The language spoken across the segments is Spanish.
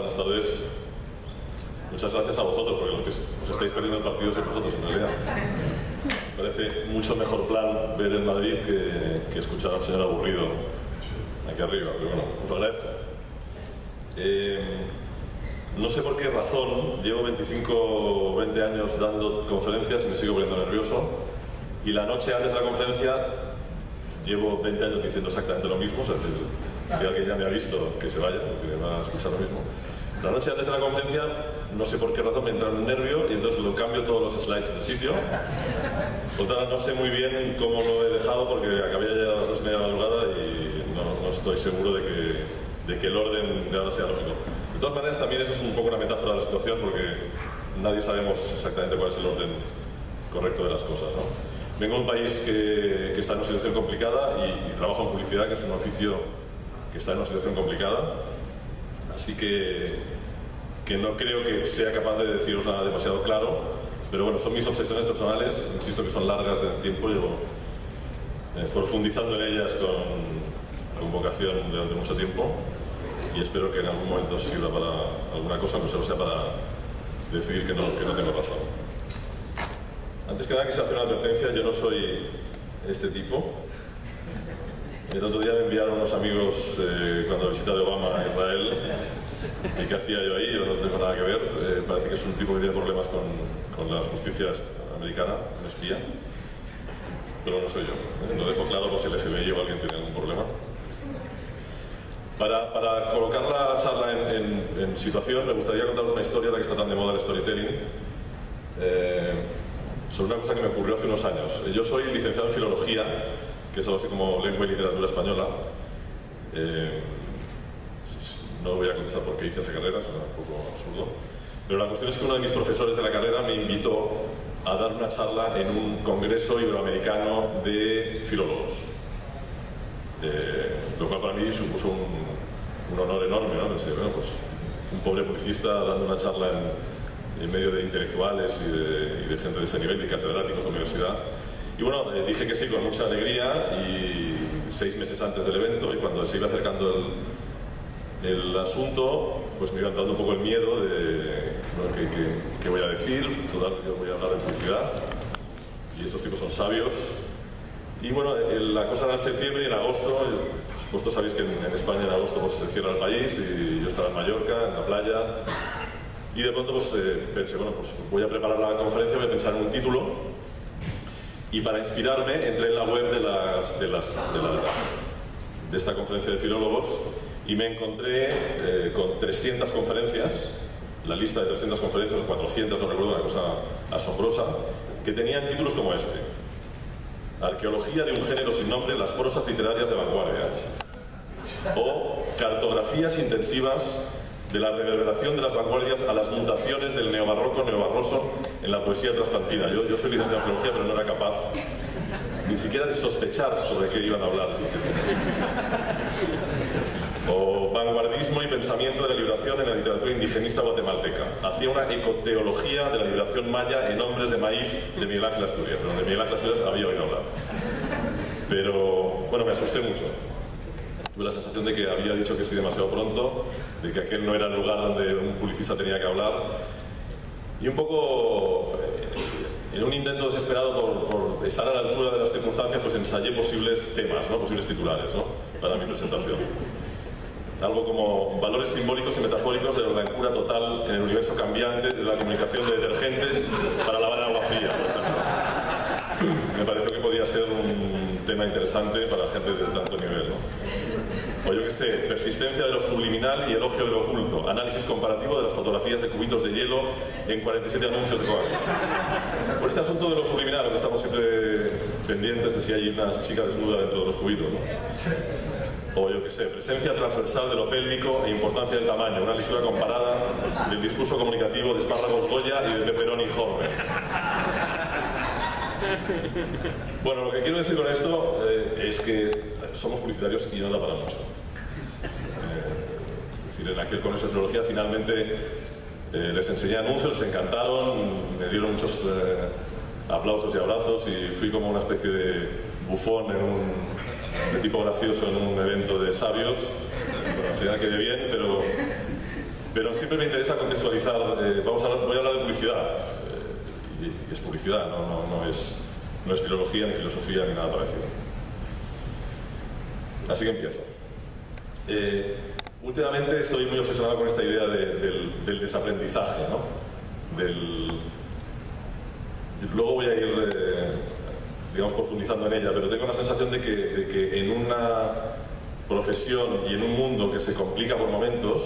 buenas tardes. Muchas gracias a vosotros, porque los que os estáis perdiendo el partido sois vosotros, en realidad. Me parece mucho mejor plan ver el Madrid que escuchar a un señor aburrido aquí arriba, pero bueno, os lo agradezco. No sé por qué razón, llevo 25 o 20 años dando conferencias y me sigo poniendo nervioso, y la noche antes de la conferencia llevo 20 años diciendo exactamente lo mismo, o sea, si alguien ya me ha visto, que se vaya, porque va a escuchar lo mismo. La noche antes de la conferencia, no sé por qué razón me entra un nervio y entonces lo cambio todos los slides de sitio. Otra, no sé muy bien cómo lo he dejado porque acabé ya a las 2:30 de la madrugada y no estoy seguro de que el orden de ahora sea lógico. De todas maneras, también eso es un poco una metáfora de la situación porque nadie sabemos exactamente cuál es el orden correcto de las cosas, ¿no? Vengo de un país que está en una situación complicada y trabajo en publicidad, que es un oficio que está en una situación complicada. Así que no creo que sea capaz de deciros nada demasiado claro, pero bueno, son mis obsesiones personales, insisto que son largas de tiempo, llevo profundizando en ellas con vocación durante mucho tiempo y espero que en algún momento sirva para alguna cosa, aunque solo sea para decidir que no tengo razón. Antes que nada quisiera hacer una advertencia, yo no soy este tipo. El otro día me enviaron unos amigos cuando visité de Obama a Israel. ¿Y qué hacía yo ahí? Yo no tengo nada que ver. Parece que es un tipo que tiene problemas con la justicia americana, un espía. Pero no soy yo. Lo dejo claro por si el FBI o alguien tiene algún problema. Para colocar la charla en situación, me gustaría contaros una historia, la que está tan de moda el storytelling, sobre una cosa que me ocurrió hace unos años. Yo soy licenciado en Filología, que es algo así como Lengua y Literatura Española. No voy a contestar por qué hice esa carrera, es un poco absurdo. Pero la cuestión es que uno de mis profesores de la carrera me invitó a dar una charla en un congreso iberoamericano de filólogos. Lo cual para mí supuso un honor enorme, ¿no? Pensé, bueno, pues un pobre publicista dando una charla en medio de intelectuales y de gente de este nivel, de catedráticos de universidad. Y bueno, dije que sí con mucha alegría y 6 meses antes del evento, y cuando se iba acercando el asunto, pues me iba entrando un poco el miedo de bueno, ¿qué voy a decir? Total, yo voy a hablar de publicidad y estos tipos son sabios. Y bueno, la cosa era en septiembre y en agosto. Por supuesto sabéis que en España en agosto pues, se cierra el país y yo estaba en Mallorca, en la playa, y de pronto pues, pensé, bueno, pues voy a preparar la conferencia, voy a pensar en un título, y para inspirarme entré en la web de esta conferencia de filólogos y me encontré con 300 conferencias, la lista de 300 conferencias, 400, no recuerdo, una cosa asombrosa, que tenían títulos como este: Arqueología de un género sin nombre, las prosas literarias de vanguardia, o Cartografías intensivas de la reverberación de las vanguardias a las mutaciones del neobarroco neobarroso en la poesía transplantida. Yo soy licenciado en filología, pero no era capaz ni siquiera de sospechar sobre qué iban a hablar. O Vanguardismo y pensamiento de la liberación en la literatura indigenista guatemalteca. Hacía una ecoteología de la liberación maya en Hombres de Maíz de Miguel Ángel Asturias, pero de Miguel Ángel Asturias había oído hablar. Pero bueno, me asusté mucho. Tuve la sensación de que había dicho que sí demasiado pronto, de que aquel no era el lugar donde un publicista tenía que hablar. Y un poco, en un intento desesperado por estar a la altura de las circunstancias, pues ensayé posibles temas, ¿no? Posibles titulares, ¿no? Para mi presentación. Algo como valores simbólicos y metafóricos de la blancura total en el universo cambiante de la comunicación de detergentes para lavar en agua fría, por ejemplo. Me pareció que podía ser un tema interesante para gente de tanto nivel, ¿no? O yo qué sé, persistencia de lo subliminal y elogio de lo oculto, análisis comparativo de las fotografías de cubitos de hielo en 47 anuncios de Coca-Cola. Por este asunto de lo subliminal, que estamos siempre pendientes de si hay una chica desnuda dentro de los cubitos, ¿no? O yo qué sé, presencia transversal de lo pélvico e importancia del tamaño, una lectura comparada del discurso comunicativo de Espárragos Goya y de Pepperoni Horner. Bueno, lo que quiero decir con esto es que somos publicitarios y no da para mucho. Es decir, en aquel congreso de filología finalmente les enseñé anuncios, les encantaron, me dieron muchos aplausos y abrazos y fui como una especie de bufón de tipo gracioso en un evento de sabios. Bueno, al final quedé bien, pero Pero siempre me interesa contextualizar, voy a hablar de publicidad, y es publicidad, no es filología, ni filosofía, ni nada parecido. Así que empiezo. Últimamente estoy muy obsesionado con esta idea del desaprendizaje, ¿no? Luego voy a ir, digamos, profundizando en ella, pero tengo la sensación de que en una profesión y en un mundo que se complica por momentos,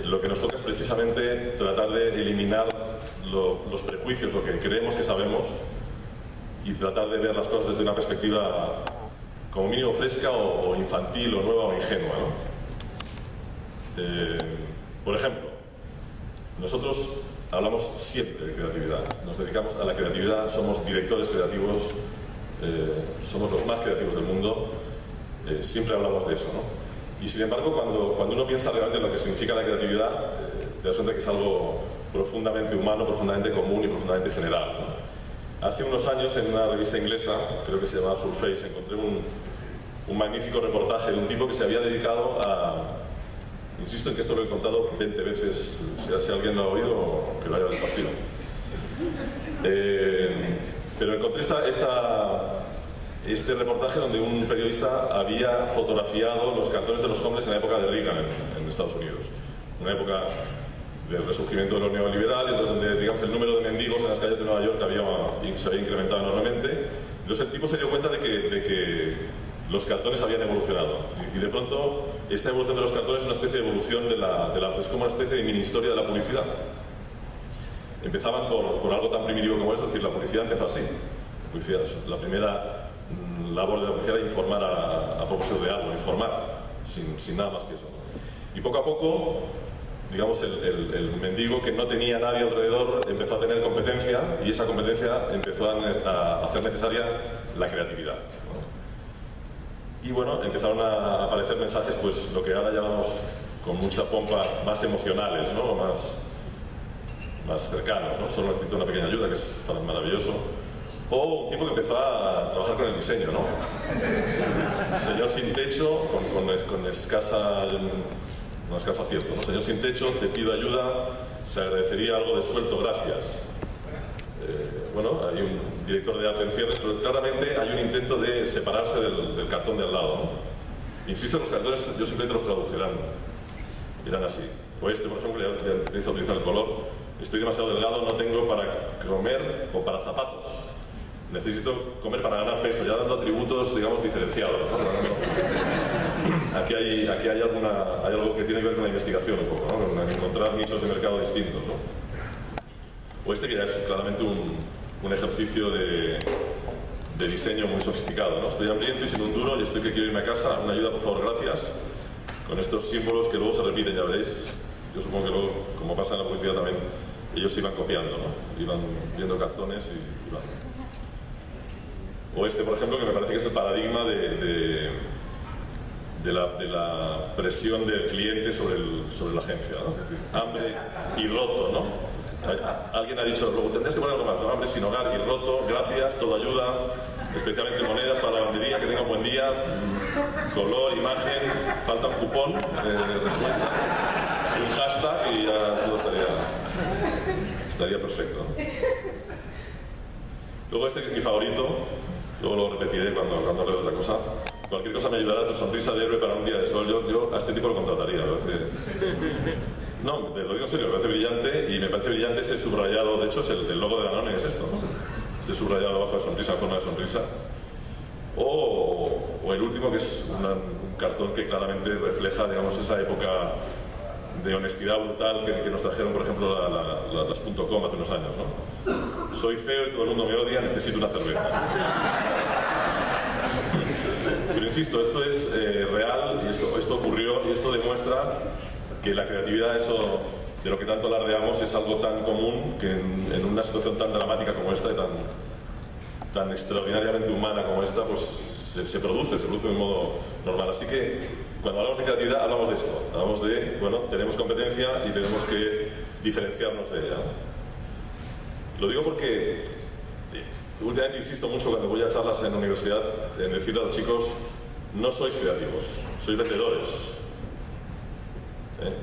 lo que nos toca es precisamente tratar de eliminar los prejuicios, lo que creemos que sabemos, y tratar de ver las cosas desde una perspectiva como mínimo fresca o infantil o nueva o ingenua, ¿no? Por ejemplo, nosotros hablamos siempre de creatividad, nos dedicamos a la creatividad, somos directores creativos, somos los más creativos del mundo, siempre hablamos de eso, ¿no? Y sin embargo, cuando uno piensa realmente en lo que significa la creatividad, te das cuenta que es algo profundamente humano, profundamente común y profundamente general, ¿no? Hace unos años, en una revista inglesa, creo que se llamaba Surface, encontré un magnífico reportaje de un tipo que se había dedicado a... Insisto en que esto lo he contado 20 veces, si alguien lo ha oído, que lo haya compartido. Pero encontré este reportaje donde un periodista había fotografiado los cartones de los homeless en la época de Reagan en Estados Unidos. Una época del resurgimiento de lo neoliberal, entonces donde, digamos, el número de mendigos en las calles de Nueva York se había incrementado enormemente. Entonces el tipo se dio cuenta de que los cartones habían evolucionado. Y de pronto, esta evolución de los cartones es una especie de evolución es como una especie de mini historia de la publicidad. Empezaban por algo tan primitivo como eso, es decir, la publicidad empezó así. La primera labor de la publicidad era informar a propósito de algo, informar, sin nada más que eso. Y poco a poco, digamos, el mendigo que no tenía nadie alrededor empezó a tener competencia, y esa competencia empezó a hacer necesaria la creatividad, ¿no? Y bueno, empezaron a aparecer mensajes, pues lo que ahora llamamos con mucha pompa, más emocionales, ¿no? Más cercanos, ¿no? Solo necesito una pequeña ayuda, que es maravilloso. O un tipo que empezó a trabajar con el diseño, ¿no? Señor sin techo, con escasa acierto, ¿no? Señor sin techo, te pido ayuda, se agradecería algo de sueldo, gracias. Bueno, hay un director de arte en cierres, pero claramente hay un intento de separarse del cartón de al lado, ¿no? Insisto, los cartones yo simplemente los tradujirán, dirán así. O este, por ejemplo, ya empiezo a utilizar el color. Estoy demasiado delgado, no tengo para comer o para zapatos. Necesito comer para ganar peso, ya dando atributos, digamos, diferenciados, ¿no? Aquí hay algo que tiene que ver con la investigación un poco, ¿no? Con encontrar nichos de mercado distintos, ¿no? O este que ya es claramente un ejercicio de diseño muy sofisticado, ¿no? Estoy hambriento y sin un duro y estoy que quiero irme a casa, una ayuda por favor, gracias. Con estos símbolos que luego se repiten, ya veréis. Yo supongo que luego, como pasa en la publicidad también, ellos iban copiando, ¿no? Iban viendo cartones y iban... O este, por ejemplo, que me parece que es el paradigma de la presión del cliente sobre la agencia, ¿no? Es decir, hambre y roto, ¿no? Alguien ha dicho, luego tendrías que poner algo más, ¿no? Hambre sin hogar y roto, gracias, todo ayuda, especialmente monedas para la lavandería, que tenga un buen día, color, imagen, falta un cupón de respuesta, y un hashtag y ya todo estaría perfecto, ¿no? Luego este que es mi favorito, luego lo repetiré cuando hable de otra cosa. Cualquier cosa me ayudará, tu sonrisa de héroe para un día de sol. Yo a este tipo lo contrataría, me parece... No, te lo digo en serio, me parece brillante, y me parece brillante ese subrayado. De hecho, el logo de Danone es esto, ¿no? Este subrayado abajo de sonrisa, en forma de sonrisa. O el último, que es un cartón que claramente refleja, digamos, esa época de honestidad brutal que nos trajeron, por ejemplo, las .com hace unos años, ¿no? Soy feo y todo el mundo me odia, necesito una cerveza. Pero insisto, esto es real, y esto ocurrió, y esto demuestra que la creatividad, eso de lo que tanto alardeamos, es algo tan común que en una situación tan dramática como esta y tan extraordinariamente humana como esta, pues se produce de un modo normal. Así que cuando hablamos de creatividad hablamos de esto, hablamos de, bueno, tenemos competencia y tenemos que diferenciarnos de ella. Lo digo porque últimamente insisto mucho cuando voy a charlas en la universidad en decirle a los chicos, no sois creativos, sois vendedores.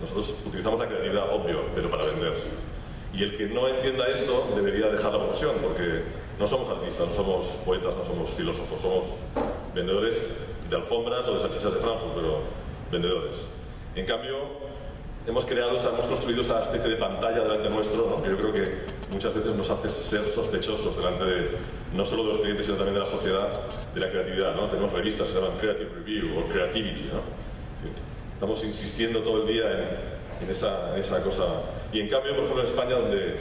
Nosotros utilizamos la creatividad, obvio, pero para vender. Y el que no entienda esto debería dejar la profesión, porque no somos artistas, no somos poetas, no somos filósofos, somos vendedores de alfombras o de salchichas de Frankfurt, pero vendedores. En cambio, hemos construido esa especie de pantalla delante nuestro, ¿no? Que yo creo que muchas veces nos hace ser sospechosos delante de, no solo de los clientes, sino también de la sociedad, de la creatividad, ¿no? Tenemos revistas que se llaman Creative Review o Creativity, ¿no? Estamos insistiendo todo el día en esa cosa. Y en cambio, por ejemplo, en España, donde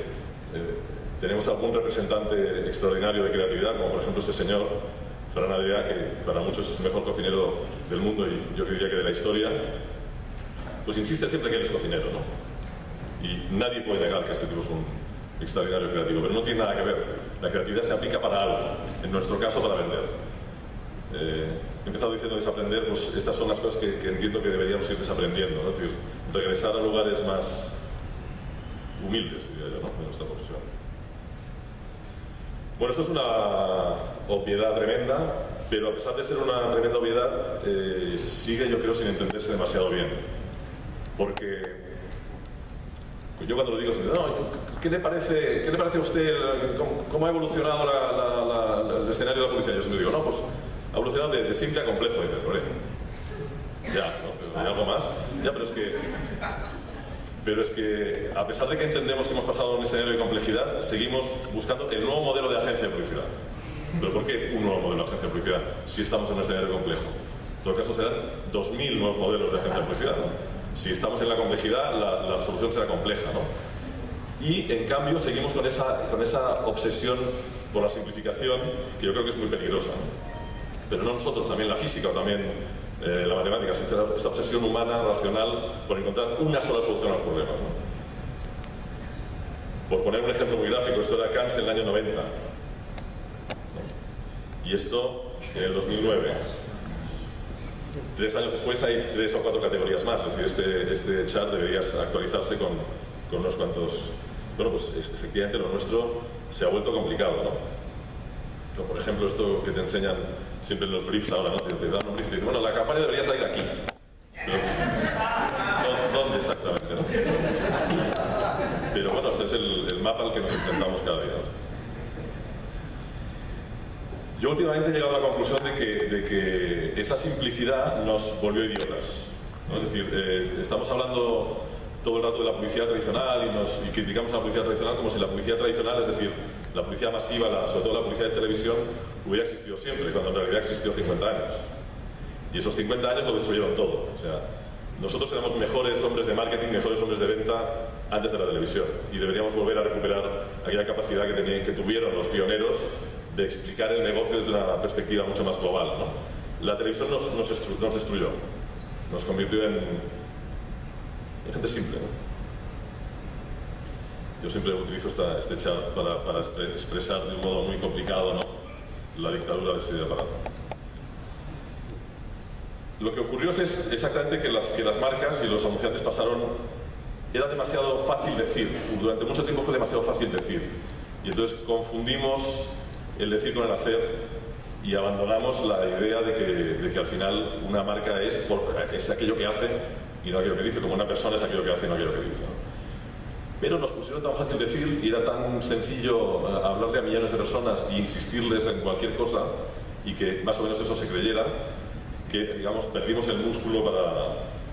tenemos algún representante extraordinario de creatividad, como por ejemplo este señor, Ferran Adrià, que para muchos es el mejor cocinero del mundo y yo diría que de la historia, pues insiste siempre que él es cocinero, ¿no? Y nadie puede negar que este tipo es un extraordinario creativo, pero no tiene nada que ver. La creatividad se aplica para algo, en nuestro caso para vender. He empezado diciendo desaprender, pues estas son las cosas que entiendo que deberíamos ir desaprendiendo, ¿no? Es decir, regresar a lugares más humildes, diría yo, ¿no? De nuestra profesión. Bueno, esto es una obviedad tremenda, pero a pesar de ser una tremenda obviedad, sigue, yo creo, sin entenderse demasiado bien. Porque yo cuando lo digo, no, ¿qué le parece a usted, cómo ha evolucionado el escenario de la publicidad? Yo siempre digo, no, pues ha evolucionado de simple a complejo. Y dices, "Ole, ya, ¿no? Pero hay algo más. Ya, pero es que a pesar de que entendemos que hemos pasado a un escenario de complejidad, seguimos buscando el nuevo modelo de agencia de publicidad. ¿Pero por qué un nuevo modelo de agencia de publicidad si estamos en un escenario complejo? En todo caso serán 2000 nuevos modelos de agencia de publicidad, ¿no? Si estamos en la complejidad, la solución será compleja, ¿no? Y en cambio seguimos con esa obsesión por la simplificación, que yo creo que es muy peligrosa, ¿no? Pero no nosotros, también la física o también la matemática, esta obsesión humana, racional, por encontrar una sola solución a los problemas, ¿no? Por poner un ejemplo muy gráfico, esto era Cannes en el año 90, ¿no? Y esto en el 2009. 3 años después hay 3 o 4 categorías más, es decir, este chart debería actualizarse con unos cuantos... Bueno, pues efectivamente lo nuestro se ha vuelto complicado, ¿no? Por ejemplo, esto que te enseñan siempre en los briefs ahora, ¿no? Te dan un brief y te dicen, bueno, la campaña debería salir aquí. Pero, ¿dónde exactamente, no? Pero bueno, este es el mapa al que nos enfrentamos cada día, ¿no? Yo últimamente he llegado a la conclusión de que esa simplicidad nos volvió idiotas, ¿no? Es decir, estamos hablando todo el rato de la publicidad tradicional y criticamos a la publicidad tradicional como si la publicidad tradicional, es decir, la publicidad masiva, sobre todo la publicidad de televisión, hubiera existido siempre, cuando en realidad existió 50 años. Y esos 50 años lo destruyeron todo. O sea, nosotros éramos mejores hombres de marketing, mejores hombres de venta antes de la televisión. Y deberíamos volver a recuperar aquella capacidad que tuvieron los pioneros de explicar el negocio desde una perspectiva mucho más global, ¿no? La televisión nos destruyó, nos convirtió en gente simple, ¿no? Yo siempre utilizo este chat para expresar de un modo muy complicado, ¿no?, la dictadura de este aparato. Lo que ocurrió es exactamente que las marcas y los anunciantes pasaron... Era demasiado fácil decir, durante mucho tiempo fue demasiado fácil decir, y entonces confundimos el decir con el hacer y abandonamos la idea de que al final una marca es aquello que hace y no aquello que dice, como una persona es aquello que hace y no aquello que dice, ¿no? Pero nos pusieron tan fácil decir y era tan sencillo hablarle a millones de personas e insistirles en cualquier cosa y que más o menos eso se creyera, que, digamos, perdimos el músculo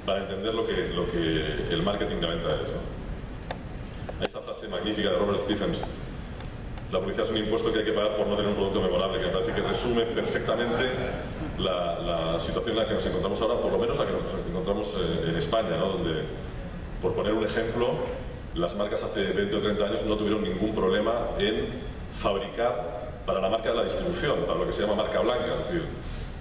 para entender lo que el marketing de venta es, ¿no? Hay esta frase magnífica de Robert Stephens: la publicidad es un impuesto que hay que pagar por no tener un producto memorable, que me parece que resume perfectamente la situación en la que nos encontramos ahora, por lo menos la que nos encontramos en España, ¿no? Donde, por poner un ejemplo, las marcas hace 20 o 30 años no tuvieron ningún problema en fabricar para la marca de la distribución, para lo que se llama marca blanca. Es decir,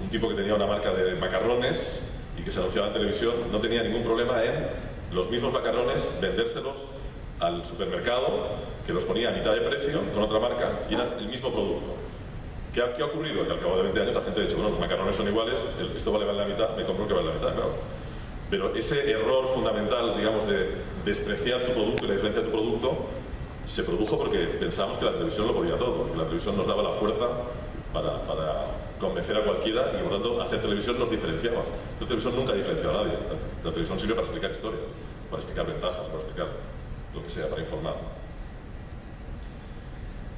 un tipo que tenía una marca de macarrones y que se anunciaba en televisión no tenía ningún problema en los mismos macarrones vendérselos al supermercado, que los ponía a mitad de precio con otra marca y era el mismo producto. ¿Qué ha ocurrido? Que al cabo de 20 años la gente ha dicho, bueno, los macarrones son iguales, esto vale la mitad, me compro que vale la mitad, claro. Pero ese error fundamental, digamos, de despreciar tu producto y la diferencia de tu producto, se produjo porque pensábamos que la televisión lo podía todo, que la televisión nos daba la fuerza para convencer a cualquiera y, por tanto, hacer televisión nos diferenciaba. Hacer televisión nunca ha diferenciado a nadie. La televisión sirve para explicar historias. para explicar ventajas, para explicar lo que sea, para informar.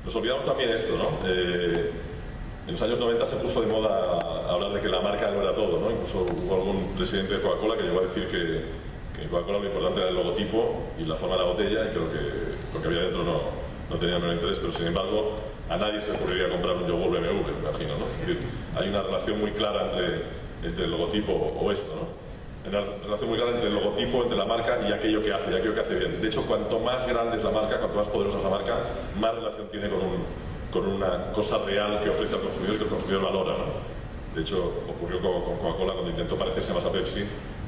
Nos olvidamos también esto, ¿no? En los años 90 se puso de moda hablar de que la marca no era todo, ¿no? Incluso hubo algún presidente de Coca-Cola que llegó a decir que en Coca-Cola lo importante era el logotipo y la forma de la botella, y que lo que había dentro no tenía menor interés, pero sin embargo a nadie se le ocurriría comprar un yogur BMW, me imagino, ¿no? Es decir, hay una relación muy clara entre el logotipo o esto, ¿no? Hay una relación muy clara entre el logotipo, entre la marca y aquello que hace bien. De hecho, cuanto más grande es la marca, cuanto más poderosa es la marca, más relación tiene con una cosa real que ofrece al consumidor y que el consumidor valora, ¿no? De hecho, ocurrió con Coca-Cola cuando intentó parecerse más a Pepsi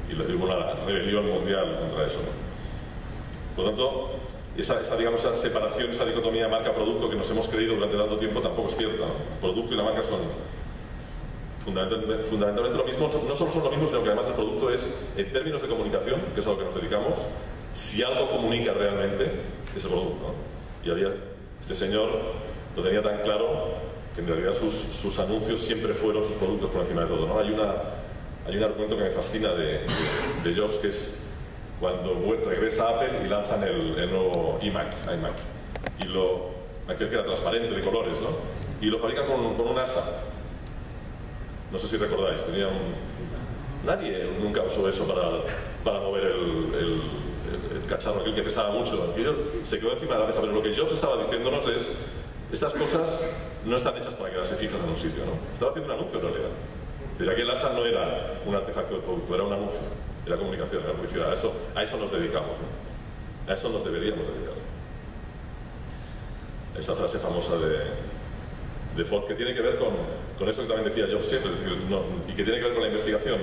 y hubo una rebelión mundial contra eso, ¿no? Por lo tanto, esa separación, esa dicotomía marca-producto que nos hemos creído durante tanto tiempo tampoco es cierta, ¿no? El producto y la marca son fundamentalmente lo mismo. No solo son lo mismo, sino que además el producto es, en términos de comunicación, que es a lo que nos dedicamos, si algo comunica realmente, es el producto, ¿no? Y este señor lo tenía tan claro que en realidad sus anuncios siempre fueron sus productos por encima de todo, ¿no? Hay un argumento que me fascina de Jobs, que es cuando regresa a Apple y lanzan el nuevo iMac, y aquel que era transparente de colores, ¿no? Y lo fabrican con un asa. No sé si recordáis, nadie nunca usó eso para mover el cacharro aquel que pesaba mucho. Se quedó encima de la mesa, pero lo que Jobs estaba diciéndonos es: estas cosas no están hechas para quedarse fijas en un sitio, ¿no? Estaba haciendo un anuncio en realidad. Es decir, aquel asa no era un artefacto del producto, era un anuncio, era comunicación, era publicidad. A eso nos dedicamos, ¿no? A eso nos deberíamos dedicar. Esa frase famosa de Ford, que tiene que ver con eso que también decía Jobs siempre, es decir, y que tiene que ver con la investigación.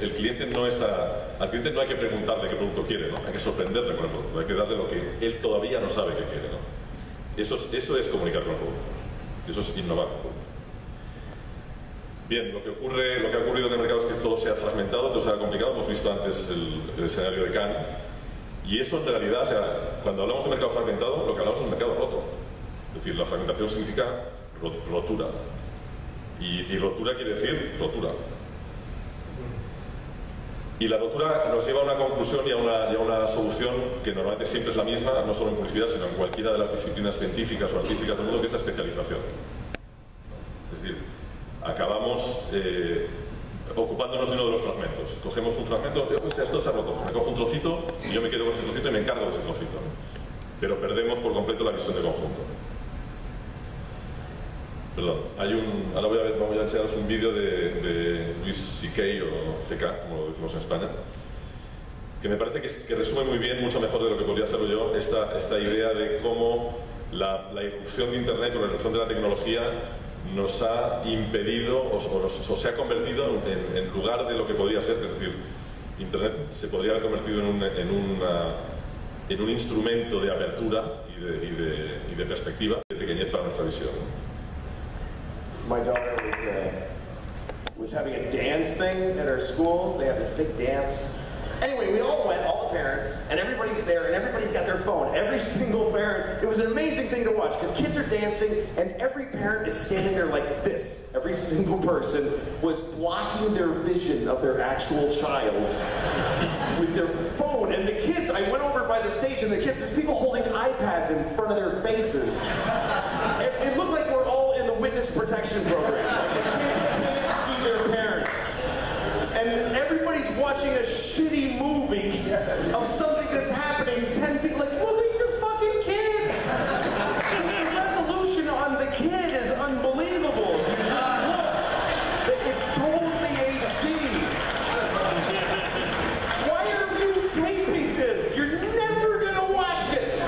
Al cliente no hay que preguntarle qué producto quiere, ¿no? Hay que sorprenderle con el producto, hay que darle lo que él todavía no sabe que quiere, ¿no? Eso es comunicar con el producto, eso es innovar con el producto. Bien, lo que ha ocurrido en el mercado es que todo se ha fragmentado, todo se ha complicado. Hemos visto antes el escenario de Cannes, y eso en realidad, o sea, cuando hablamos de mercado fragmentado, lo que hablamos es de un mercado roto. Es decir, la fragmentación significa rotura, y rotura quiere decir rotura. Y la rotura nos lleva a una conclusión y a una solución que normalmente siempre es la misma, no solo en publicidad, sino en cualquiera de las disciplinas científicas o artísticas del mundo, que es la especialización. Es decir, acabamos ocupándonos de uno de los fragmentos. Cogemos un fragmento, esto se ha roto, me cojo un trocito y yo me quedo con ese trocito y me encargo de ese trocito, ¿no? Pero perdemos por completo la visión de conjunto. Perdón, ahora voy a enseñaros un vídeo de Luis C.K. o C.K., como lo decimos en España, que me parece que resume muy bien, mucho mejor de lo que podría hacerlo yo, esta idea de cómo la irrupción de Internet o la irrupción de la tecnología nos ha impedido o se ha convertido en lugar de lo que podría ser. Es decir, Internet se podría haber convertido en un instrumento de apertura y de perspectiva, de pequeñez para nuestra visión. My daughter was having a dance thing at our school. They have this big dance. Anyway, we all went, all the parents, and everybody's there, and everybody's got their phone. Every single parent. It was an amazing thing to watch, because kids are dancing, and every parent is standing there like this. Every single person was blocking their vision of their actual child with their phone. And the kids, I went over by the stage, and there's people holding iPads in front of their faces. It looked like we're all in the witness protection program. Like the kids can't see their parents. And everybody's watching a shitty movie of something that's happening 10 feet. Like, look at your fucking kid! The resolution on the kid is unbelievable. You just look. It's totally HD. Why are you taping this? You're never gonna watch it.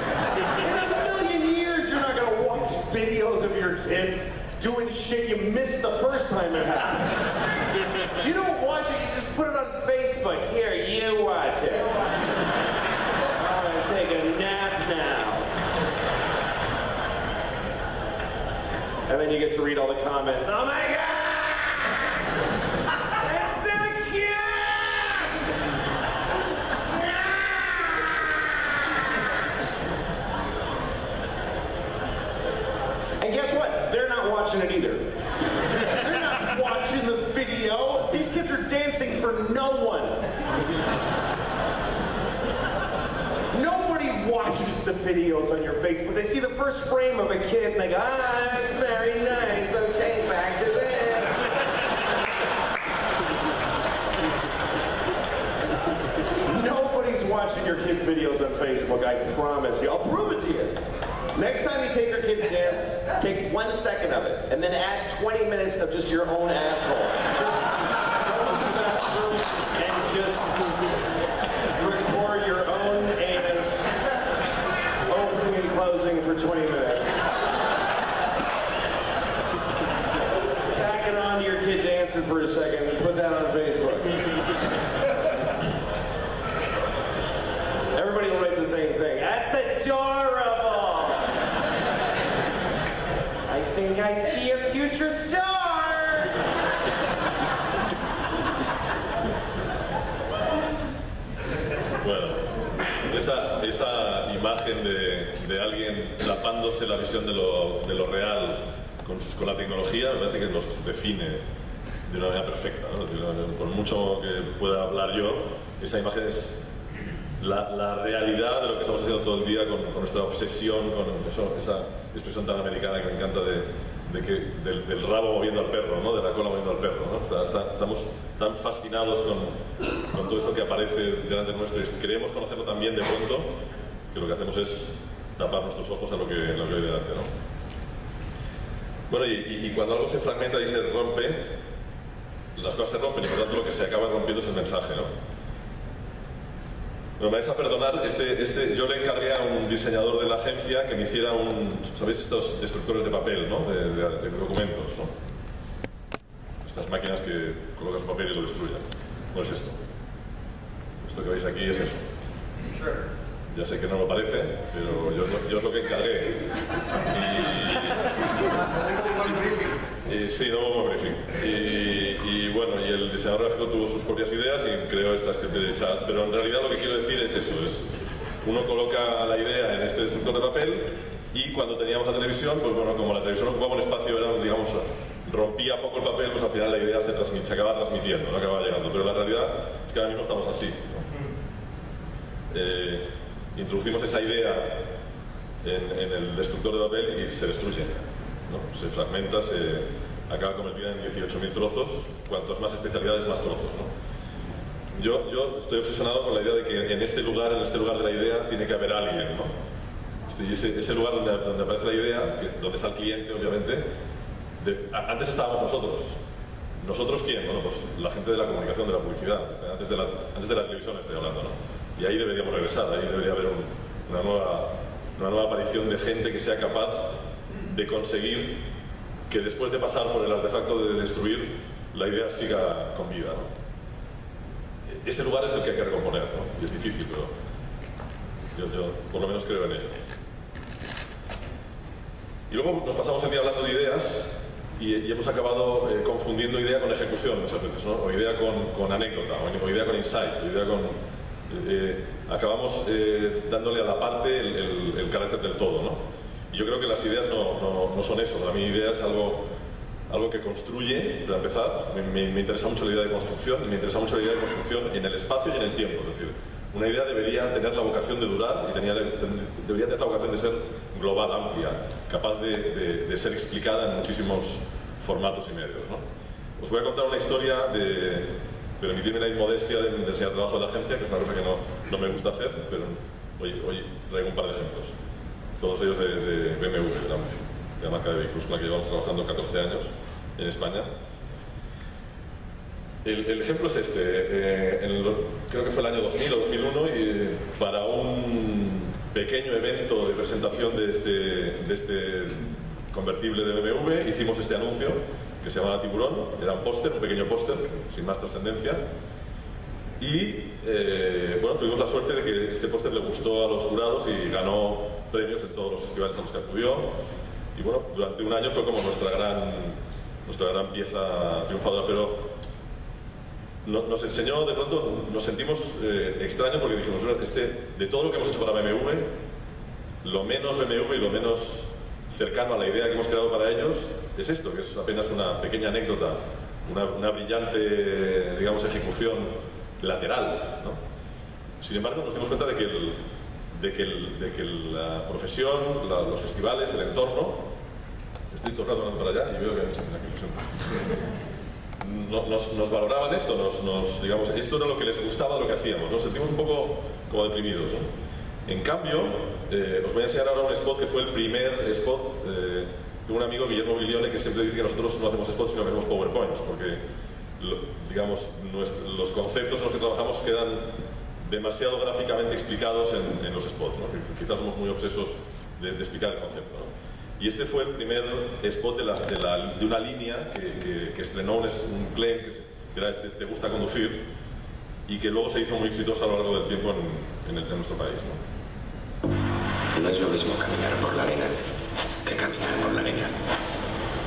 In a million years, you're not gonna watch videos of your kids doing shit you missed the first time it happened. You don't watch it, you just put it on Facebook. Here, you watch it. I'm gonna take a nap now. And then you get to read all the comments. Oh my God! That's so cute! And guess what? They're not watching it either. They're not watching the video. These kids are dancing for no one. watches the videos on your Facebook. They see the first frame of a kid and they go, ah, that's very nice, okay, back to this. Nobody's watching your kids' videos on Facebook, I promise you. I'll prove it to you. Next time you take your kids to dance, take 1 second of it, and then add 20 minutes of just your own asshole. Just go into the bathroom and just record your own anus, opening and closing for 20 minutes. Tack it on to your kid dancing for a second and put that on Facebook. Everybody will write the same thing. That's adorable. I think I see a future star. Bueno, esa imagen de alguien tapándose la visión de lo real con la tecnología me parece que nos define de una manera perfecta, ¿no? Por mucho que pueda hablar yo, esa imagen es la realidad de lo que estamos haciendo todo el día con nuestra obsesión, con esa expresión tan americana que me encanta del rabo moviendo al perro, ¿no? De la cola moviendo al perro, ¿no? Estamos tan fascinados con todo esto que aparece delante nuestro y queremos conocerlo tan bien de pronto que lo que hacemos es tapar nuestros ojos a lo que hay delante, ¿no? Bueno, y cuando algo se fragmenta y se rompe, las cosas se rompen y por tanto lo que se acaba rompiendo es el mensaje, ¿no? Me vais a perdonar, yo le encargué a un diseñador de la agencia que me hiciera ¿sabéis estos destructores de papel, ¿no? De documentos, ¿no? Estas máquinas que colocas papel y lo destruyen. No es esto. Esto que veis aquí es eso. Ya sé que no lo parece, pero yo es lo que encargué. Sí, no hubo briefing. Y bueno, y el diseñador gráfico tuvo sus propias ideas y creó esta especie de chat. Pero en realidad lo que quiero decir es eso, uno coloca la idea en este destructor de papel y cuando teníamos la televisión, pues bueno, como la televisión ocupaba un espacio, digamos, rompía poco el papel, pues al final la idea se acaba transmitiendo, no acaba llegando. Pero la realidad es que ahora mismo estamos así, ¿no? Introducimos esa idea en el destructor de papel y se destruye, ¿no? Se fragmenta, se acaba convertida en 18.000 trozos. Cuantos más especialidades, más trozos, ¿no? Yo estoy obsesionado con la idea de que en este lugar de la idea tiene que haber alguien, ¿no? Y ese lugar donde aparece la idea, donde está el cliente, obviamente, antes estábamos nosotros. ¿Nosotros quién? Bueno, pues la gente de la comunicación, de la publicidad, antes de la televisión estoy hablando, ¿no? Y ahí deberíamos regresar, ahí debería haber una nueva aparición de gente que sea capaz de conseguir que después de pasar por el artefacto de destruir, la idea siga con vida, ¿no? Ese lugar es el que hay que recomponer, ¿no? Y es difícil, pero yo por lo menos creo en ello. Y luego nos pasamos el día hablando de ideas y hemos acabado confundiendo idea con ejecución muchas veces, ¿no? O idea con anécdota, o idea con insight, o idea acabamos dándole a la parte el carácter del todo, ¿no? Y yo creo que las ideas no son eso. Para mí idea es algo que construye, para empezar. Me interesa mucho la idea de construcción, y me interesa mucho la idea de construcción en el espacio y en el tiempo. Es decir, una idea debería tener la vocación de durar y debería tener la vocación de ser global, amplia, capaz de ser explicada en muchísimos formatos y medios, ¿no? Os voy a contar una historia permitidme la inmodestia de enseñar trabajo de la agencia, que es una cosa que no me gusta hacer, pero hoy traigo un par de ejemplos. Todos ellos de BMW, de la marca de vehículos con la que llevamos trabajando 14 años en España. El ejemplo es este. Creo que fue el año 2000 o 2001 y para un pequeño evento de presentación de este convertible de BMW hicimos este anuncio que se llamaba Tiburón. Era un pequeño póster, sin más trascendencia. Y bueno, tuvimos la suerte de que este póster le gustó a los jurados y ganó premios en todos los festivales a los que acudió. Y bueno, durante un año fue como nuestra gran pieza triunfadora, pero nos enseñó, de pronto nos sentimos extraños porque dijimos, de todo lo que hemos hecho para BMW, lo menos BMW y lo menos cercano a la idea que hemos creado para ellos es esto, que es apenas una pequeña anécdota, una brillante, digamos, ejecución lateral, ¿no? Sin embargo, nos dimos cuenta de de que la profesión, los festivales, el entorno, estoy todo el rato andando para allá y veo que hay mucha gente aquí, lo siento. Nos valoraban esto, digamos, esto era lo que les gustaba de lo que hacíamos, nos sentimos un poco como deprimidos, ¿no? En cambio, os voy a enseñar ahora un spot que fue el primer spot de un amigo, Guillermo Bilione, que siempre dice que nosotros no hacemos spots sino que hacemos PowerPoints, porque digamos, los conceptos en los que trabajamos quedan demasiado gráficamente explicados en los spots, ¿no? Quizás somos muy obsesos de explicar el concepto, ¿no? Y este fue el primer spot de una línea que estrenó un claim que era este: "Te gusta conducir", y que luego se hizo muy exitoso a lo largo del tiempo en nuestro país, ¿no? No es lo mismo caminar por la arena que caminar por la arena.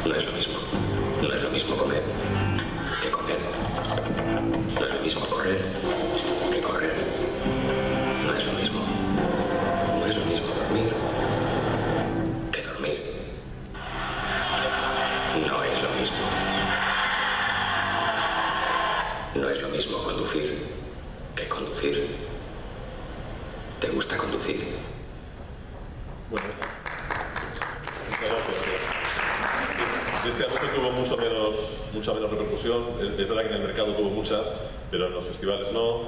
No es lo mismo. No es lo mismo comer que comer. No es lo mismo correr que correr. No es lo mismo. No es lo mismo dormir que dormir. No es lo mismo. No es lo mismo conducir que conducir. ¿Te gusta conducir? Bueno, muchas gracias. Este anuncio tuvo mucha menos repercusión. Es verdad que en el mercado tuvo mucha, pero en los festivales no.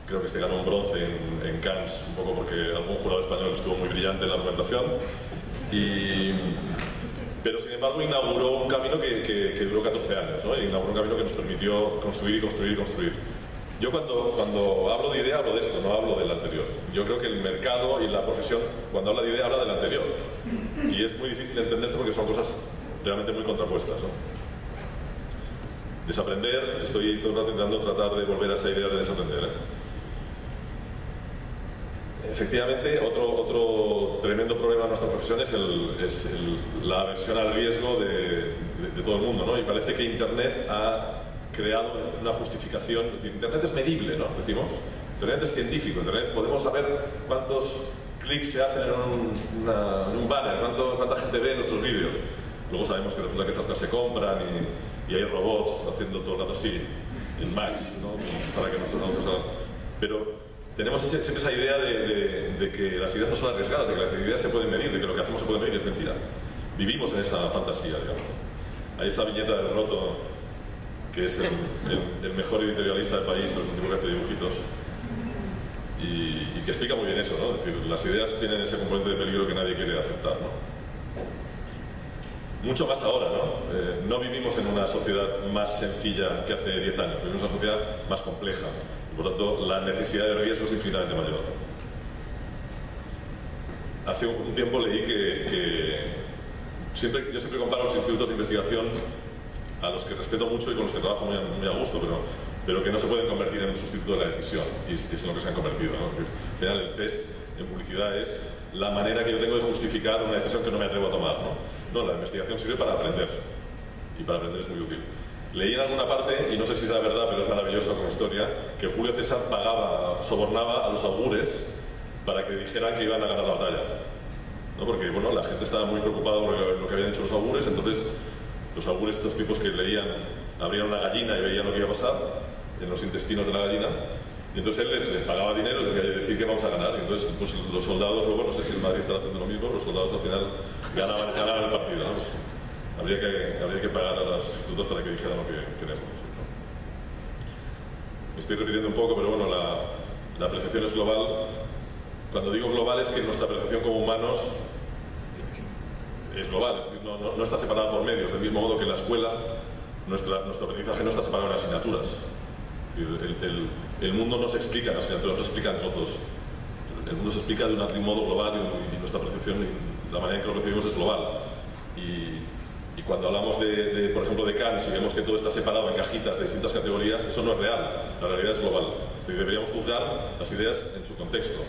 Creo que este ganó un bronce en Cannes, un poco porque algún jurado español estuvo muy brillante en la argumentación. Pero sin embargo inauguró un camino que duró 14 años, ¿no? Inauguró un camino que nos permitió construir y construir y construir. Yo cuando hablo de idea hablo de esto, no hablo del anterior. Yo creo que el mercado y la profesión, cuando habla de idea, habla del anterior. Y es muy difícil de entenderse porque son cosas realmente muy contrapuestas, ¿no? Desaprender, estoy todo el rato intentando tratar de volver a esa idea de desaprender, ¿eh? Efectivamente, otro tremendo problema de nuestra profesión es la aversión al riesgo de todo el mundo, ¿no? Y parece que Internet ha creado una justificación. Es decir, Internet es medible, ¿no? Decimos, Internet es científico. Internet podemos saber cuántos clics se hacen en un banner, cuánta gente ve nuestros vídeos. Luego sabemos que resulta que estas cosas se compran y hay robots haciendo todo el rato así en Max, ¿no? Para que nosotros pero tenemos siempre esa idea de que las ideas no son arriesgadas, de que las ideas se pueden medir, de que lo que hacemos se puede medir, es mentira. Vivimos en esa fantasía, digamos. Hay esa viñeta del Roto, que es el mejor editorialista del país, pero es un tipo que hace dibujitos, y que explica muy bien eso, ¿no? Es decir, las ideas tienen ese componente de peligro que nadie quiere aceptar, ¿no? Mucho más ahora, ¿no? No vivimos en una sociedad más sencilla que hace 10 años, vivimos en una sociedad más compleja, y por tanto la necesidad de riesgo es infinitamente mayor. Hace un tiempo leí que yo siempre comparo los institutos de investigación a los que respeto mucho y con los que trabajo muy a gusto, pero que no se pueden convertir en un sustituto de la decisión, y es en lo que se han convertido, ¿no? Al final el test en publicidad es la manera que yo tengo de justificar una decisión que no me atrevo a tomar, ¿no? No, la investigación sirve para aprender, y para aprender es muy útil. Leí en alguna parte, y no sé si es la verdad, pero es maravilloso como historia, que Julio César sobornaba a los augures para que dijeran que iban a ganar la batalla, ¿no? Porque bueno, la gente estaba muy preocupada por lo que habían hecho los augures, entonces los augures, estos tipos que abrían una gallina y veían lo que iba a pasar en los intestinos de la gallina, y entonces él les pagaba dinero, les decía, decir que vamos a ganar, y entonces pues, los soldados, luego no sé si el Madrid está haciendo lo mismo, los soldados al final ganaban el partido, ¿no? Pues, habría que pagar a los institutos para que dijeran lo que queremos decir, ¿no? Me estoy repitiendo un poco, pero bueno, la percepción es global. Cuando digo global es que nuestra percepción como humanos es global, es decir, no está separada por medios, del mismo modo que en la escuela nuestro aprendizaje no está separado en asignaturas. Es decir, el mundo no se explica en asignaturas, no se explica en trozos. El mundo se explica de un modo global y nuestra percepción y la manera en que lo recibimos es global. Y cuando hablamos por ejemplo, de Cannes y vemos que todo está separado en cajitas de distintas categorías, eso no es real, la realidad es global. Y deberíamos juzgar las ideas en su contexto,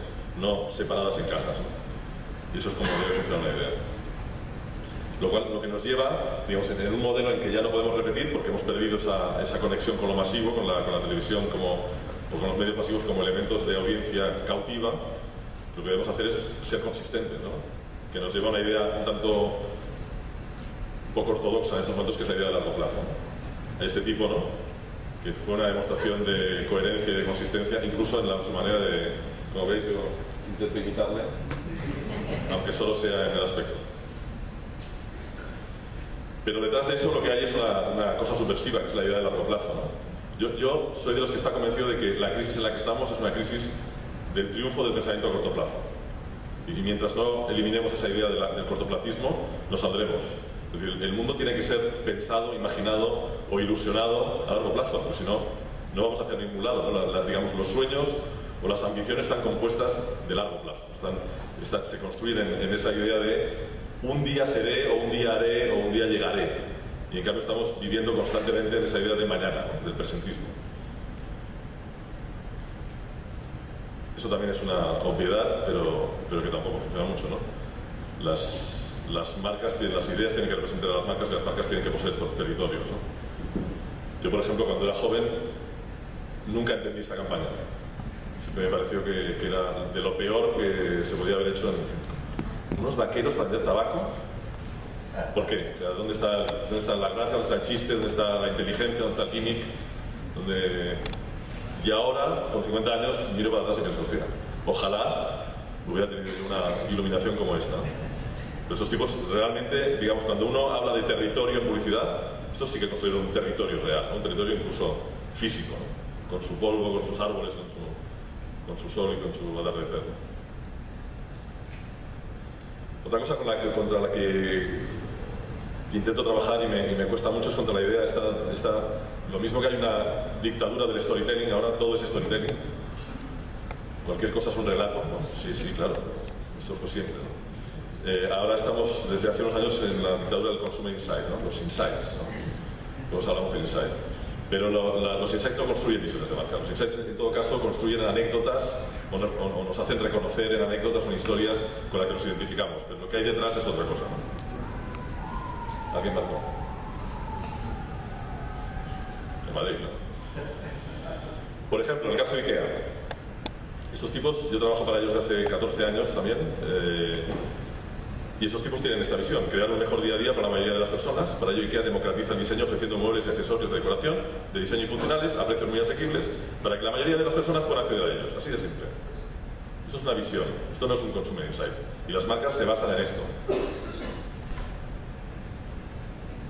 no separadas en cajas, ¿no? Y eso es como debe funcionar una idea. Lo que nos lleva, digamos, en un modelo en que ya no podemos repetir porque hemos perdido esa conexión con lo masivo, con la televisión o con los medios masivos como elementos de audiencia cautiva. Lo que debemos hacer es ser consistentes, ¿no? Que nos lleva a una idea un tanto poco ortodoxa en estos momentos, que es la idea de largo plazo, ¿no? Este tipo, ¿no? Que fue una demostración de coherencia y de consistencia, incluso en su manera de, como veis, yo intento imitarle, aunque solo sea en el aspecto. Pero detrás de eso lo que hay es una cosa subversiva, que es la idea de largo plazo, ¿no? Yo soy de los que está convencido de que la crisis en la que estamos es una crisis del triunfo del pensamiento a corto plazo. Y mientras no eliminemos esa idea del cortoplacismo, no saldremos. Es decir, el mundo tiene que ser pensado, imaginado o ilusionado a largo plazo, porque si no, no vamos hacia ningún lado, ¿no? Digamos, los sueños o las ambiciones están compuestas de largo plazo. Se construyen en esa idea de un día seré, o un día haré, o un día llegaré. Y en cambio estamos viviendo constantemente en esa idea de mañana, ¿no? Del presentismo. Eso también es una obviedad, pero que tampoco funciona mucho, ¿no? Las marcas, las ideas tienen que representar a las marcas y las marcas tienen que poseer territorios, ¿no? Yo, por ejemplo, cuando era joven, nunca entendí esta campaña. Siempre me pareció que era de lo peor que se podía haber hecho en el centro. Unos vaqueros para vender tabaco. ¿Por qué? O sea, ¿dónde está la gracia? ¿Dónde está el chiste? ¿Dónde está la inteligencia? ¿Dónde está el gimmick? Y ahora, con 50 años, miro para atrás y pienso, hostia, ojalá hubiera tenido una iluminación como esta. Pero estos tipos realmente, digamos, cuando uno habla de territorio en publicidad, estos sí que construyeron un territorio real, ¿no? Un territorio incluso físico, ¿no? Con su polvo, con sus árboles, con su sol y con su atardecer. Otra cosa contra la que intento trabajar y me cuesta mucho es contra la idea lo mismo que hay una dictadura del storytelling, ahora todo es storytelling. Cualquier cosa es un relato, ¿no? Sí, claro, esto fue siempre, ¿no? Ahora estamos desde hace unos años en la dictadura del consumer insight, ¿no? Los insights, ¿no? Todos hablamos de insight. Pero los insights no construyen visiones de marca. Los insights, en todo caso, construyen anécdotas o nos hacen reconocer en anécdotas o en historias con las que nos identificamos. Pero lo que hay detrás es otra cosa, ¿no? ¿Alguien marcó? En Madrid, ¿no? Por ejemplo, en el caso de IKEA. Estos tipos, yo trabajo para ellos desde hace 14 años también. Y esos tipos tienen esta visión, crear un mejor día a día para la mayoría de las personas. Para ello IKEA democratiza el diseño ofreciendo muebles y accesorios de decoración, de diseño y funcionales, a precios muy asequibles, para que la mayoría de las personas puedan acceder a ellos. Así de simple. Esto es una visión, esto no es un consumer insight. Y las marcas se basan en esto.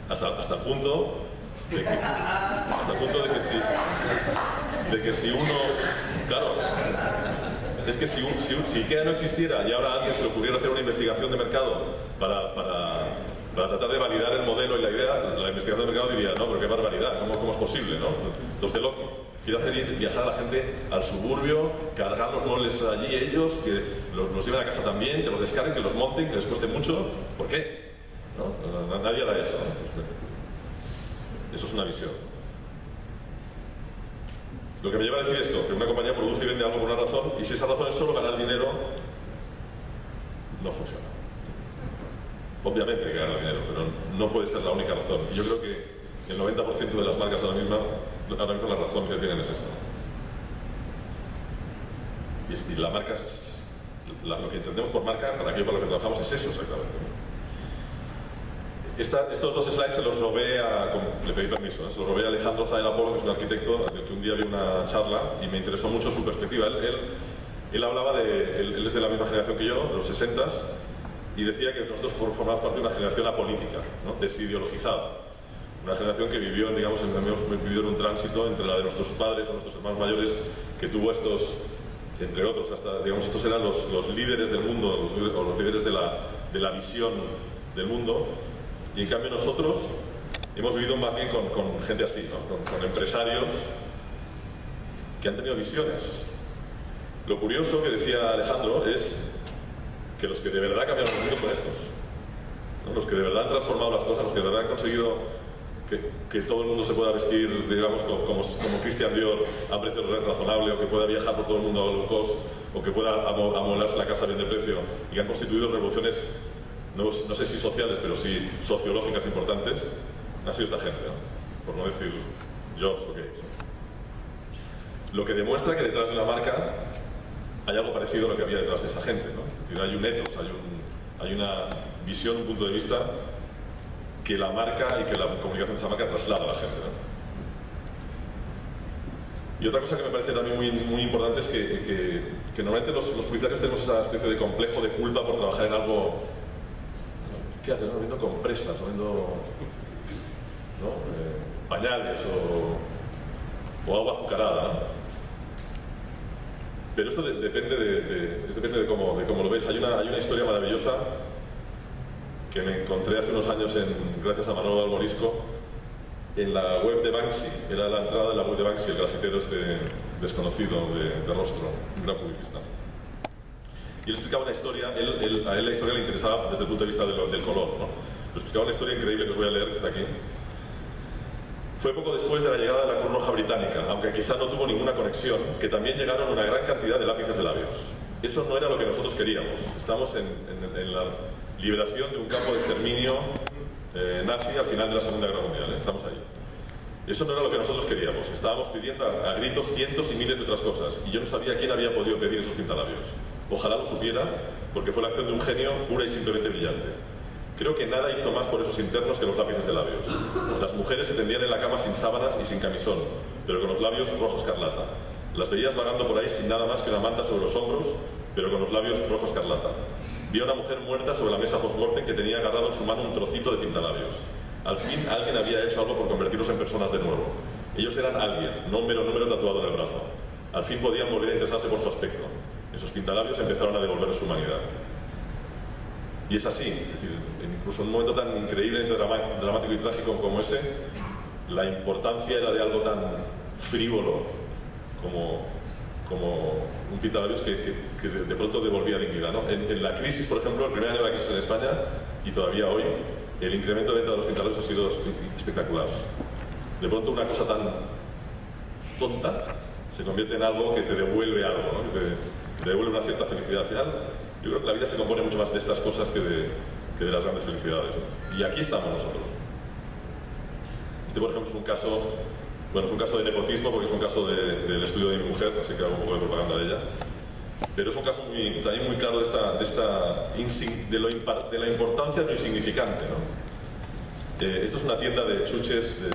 Hasta el punto de que si uno... Claro, es que si IKEA no existiera y ahora a alguien se le ocurriera hacer una investigación de mercado para tratar de validar el modelo y la idea, la investigación de mercado diría, no, pero qué barbaridad, ¿cómo es posible, no? Entonces, loco. Quiere hacer viajar a la gente al suburbio, cargar los muebles allí ellos, que los lleven a casa también, que los descarguen, que los monten, que les cueste mucho. ¿Por qué? ¿No? Nadie hará eso, ¿no? Eso es una visión. Lo que me lleva a decir esto, que una compañía produce y vende algo por una razón, y si esa razón es solo ganar dinero, no funciona. Obviamente hay que ganar dinero, pero no puede ser la única razón. Y yo creo que el 90% de las marcas ahora mismo la razón que tienen es esta. Y la marca, lo que entendemos por marca, para aquello para lo que trabajamos, es eso exactamente. Estos dos slides se los robé le pedí permiso, se los robé a Alejandro Zael Apolo, que es un arquitecto, del que un día vi una charla y me interesó mucho su perspectiva. Él hablaba él es de la misma generación que yo, de los 60s, y decía que nosotros formamos parte de una generación apolítica, ¿no? Desideologizada. Una generación que vivió, digamos, hemos vivido en un tránsito entre la de nuestros padres o nuestros hermanos mayores, que tuvo estos, entre otros, hasta, digamos, estos eran los líderes del mundo, o los líderes de la visión del mundo. Y en cambio nosotros hemos vivido más bien con gente así, ¿no? con empresarios que han tenido visiones. Lo curioso que decía Alejandro es que los que de verdad cambiaron el mundo son estos, ¿no? Los que de verdad han transformado las cosas, los que de verdad han conseguido que todo el mundo se pueda vestir, digamos, como Christian Dior a precio razonable, o que pueda viajar por todo el mundo a low cost, o que pueda amoldarse la casa bien de precio, y que han constituido revoluciones, no sé si sociales, pero sí sociológicas importantes. Ha sido esta gente, ¿no? Por no decir Jobs o Gates. Lo que demuestra que detrás de la marca hay algo parecido a lo que había detrás de esta gente, ¿no? Es decir, hay un ethos, hay una visión, un punto de vista que la marca y que la comunicación de esa marca traslada a la gente, ¿no? Y otra cosa que me parece también muy importante es que normalmente los publicitarios tenemos esa especie de complejo de culpa por trabajar en algo. ¿Qué haces? ¿No? Vendo compresas, o vendo pañales o agua azucarada, ¿no? Pero esto depende de cómo lo ves. Hay una historia maravillosa que me encontré hace unos años gracias a Manolo Almorisco en la web de Banksy. Era la entrada de la web de Banksy, el grafitero desconocido de rostro, un gran publicista. Y él explicaba una historia, a él la historia le interesaba desde el punto de vista del color, ¿no? Lo explicaba una historia increíble que os voy a leer, que está aquí. Fue poco después de la llegada de la Cruz Roja Británica, aunque quizá no tuvo ninguna conexión, que también llegaron una gran cantidad de lápices de labios. Eso no era lo que nosotros queríamos. Estamos en la liberación de un campo de exterminio nazi al final de la Segunda Guerra Mundial, ¿eh? Estamos ahí. Eso no era lo que nosotros queríamos. Estábamos pidiendo a gritos cientos y miles de otras cosas, y yo no sabía quién había podido pedir esos pintalabios. Ojalá lo supiera, porque fue la acción de un genio pura y simplemente brillante. Creo que nada hizo más por esos internos que los lápices de labios. Las mujeres se tendían en la cama sin sábanas y sin camisón, pero con los labios rojo escarlata. Las veías vagando por ahí sin nada más que una manta sobre los hombros, pero con los labios rojo escarlata. Vi a una mujer muerta sobre la mesa post-mortem que tenía agarrado en su mano un trocito de pintalabios. Al fin alguien había hecho algo por convertirlos en personas de nuevo. Ellos eran alguien, no un mero número tatuado en el brazo. Al fin podían volver a interesarse por su aspecto. Esos pintalabios empezaron a devolverles su humanidad. Y es así, es decir, incluso en un momento tan increíblemente dramático y trágico como ese, la importancia era de algo tan frívolo como un pintalabios que de pronto devolvía dignidad, ¿no? En la crisis, por ejemplo, el primer año de la crisis en España, y todavía hoy, el incremento de venta de los pintalabios ha sido espectacular. De pronto una cosa tan tonta se convierte en algo que te devuelve algo, ¿no? Que te devuelve una cierta felicidad. Al final, yo creo que la vida se compone mucho más de estas cosas que de las grandes felicidades, ¿no? Y aquí estamos nosotros. Este, por ejemplo, es un caso de nepotismo, porque es un caso del estudio de mi mujer, así que hago un poco de propaganda de ella. Pero es un caso también muy claro de la importancia de lo insignificante, ¿no? Esto es una tienda de chuches,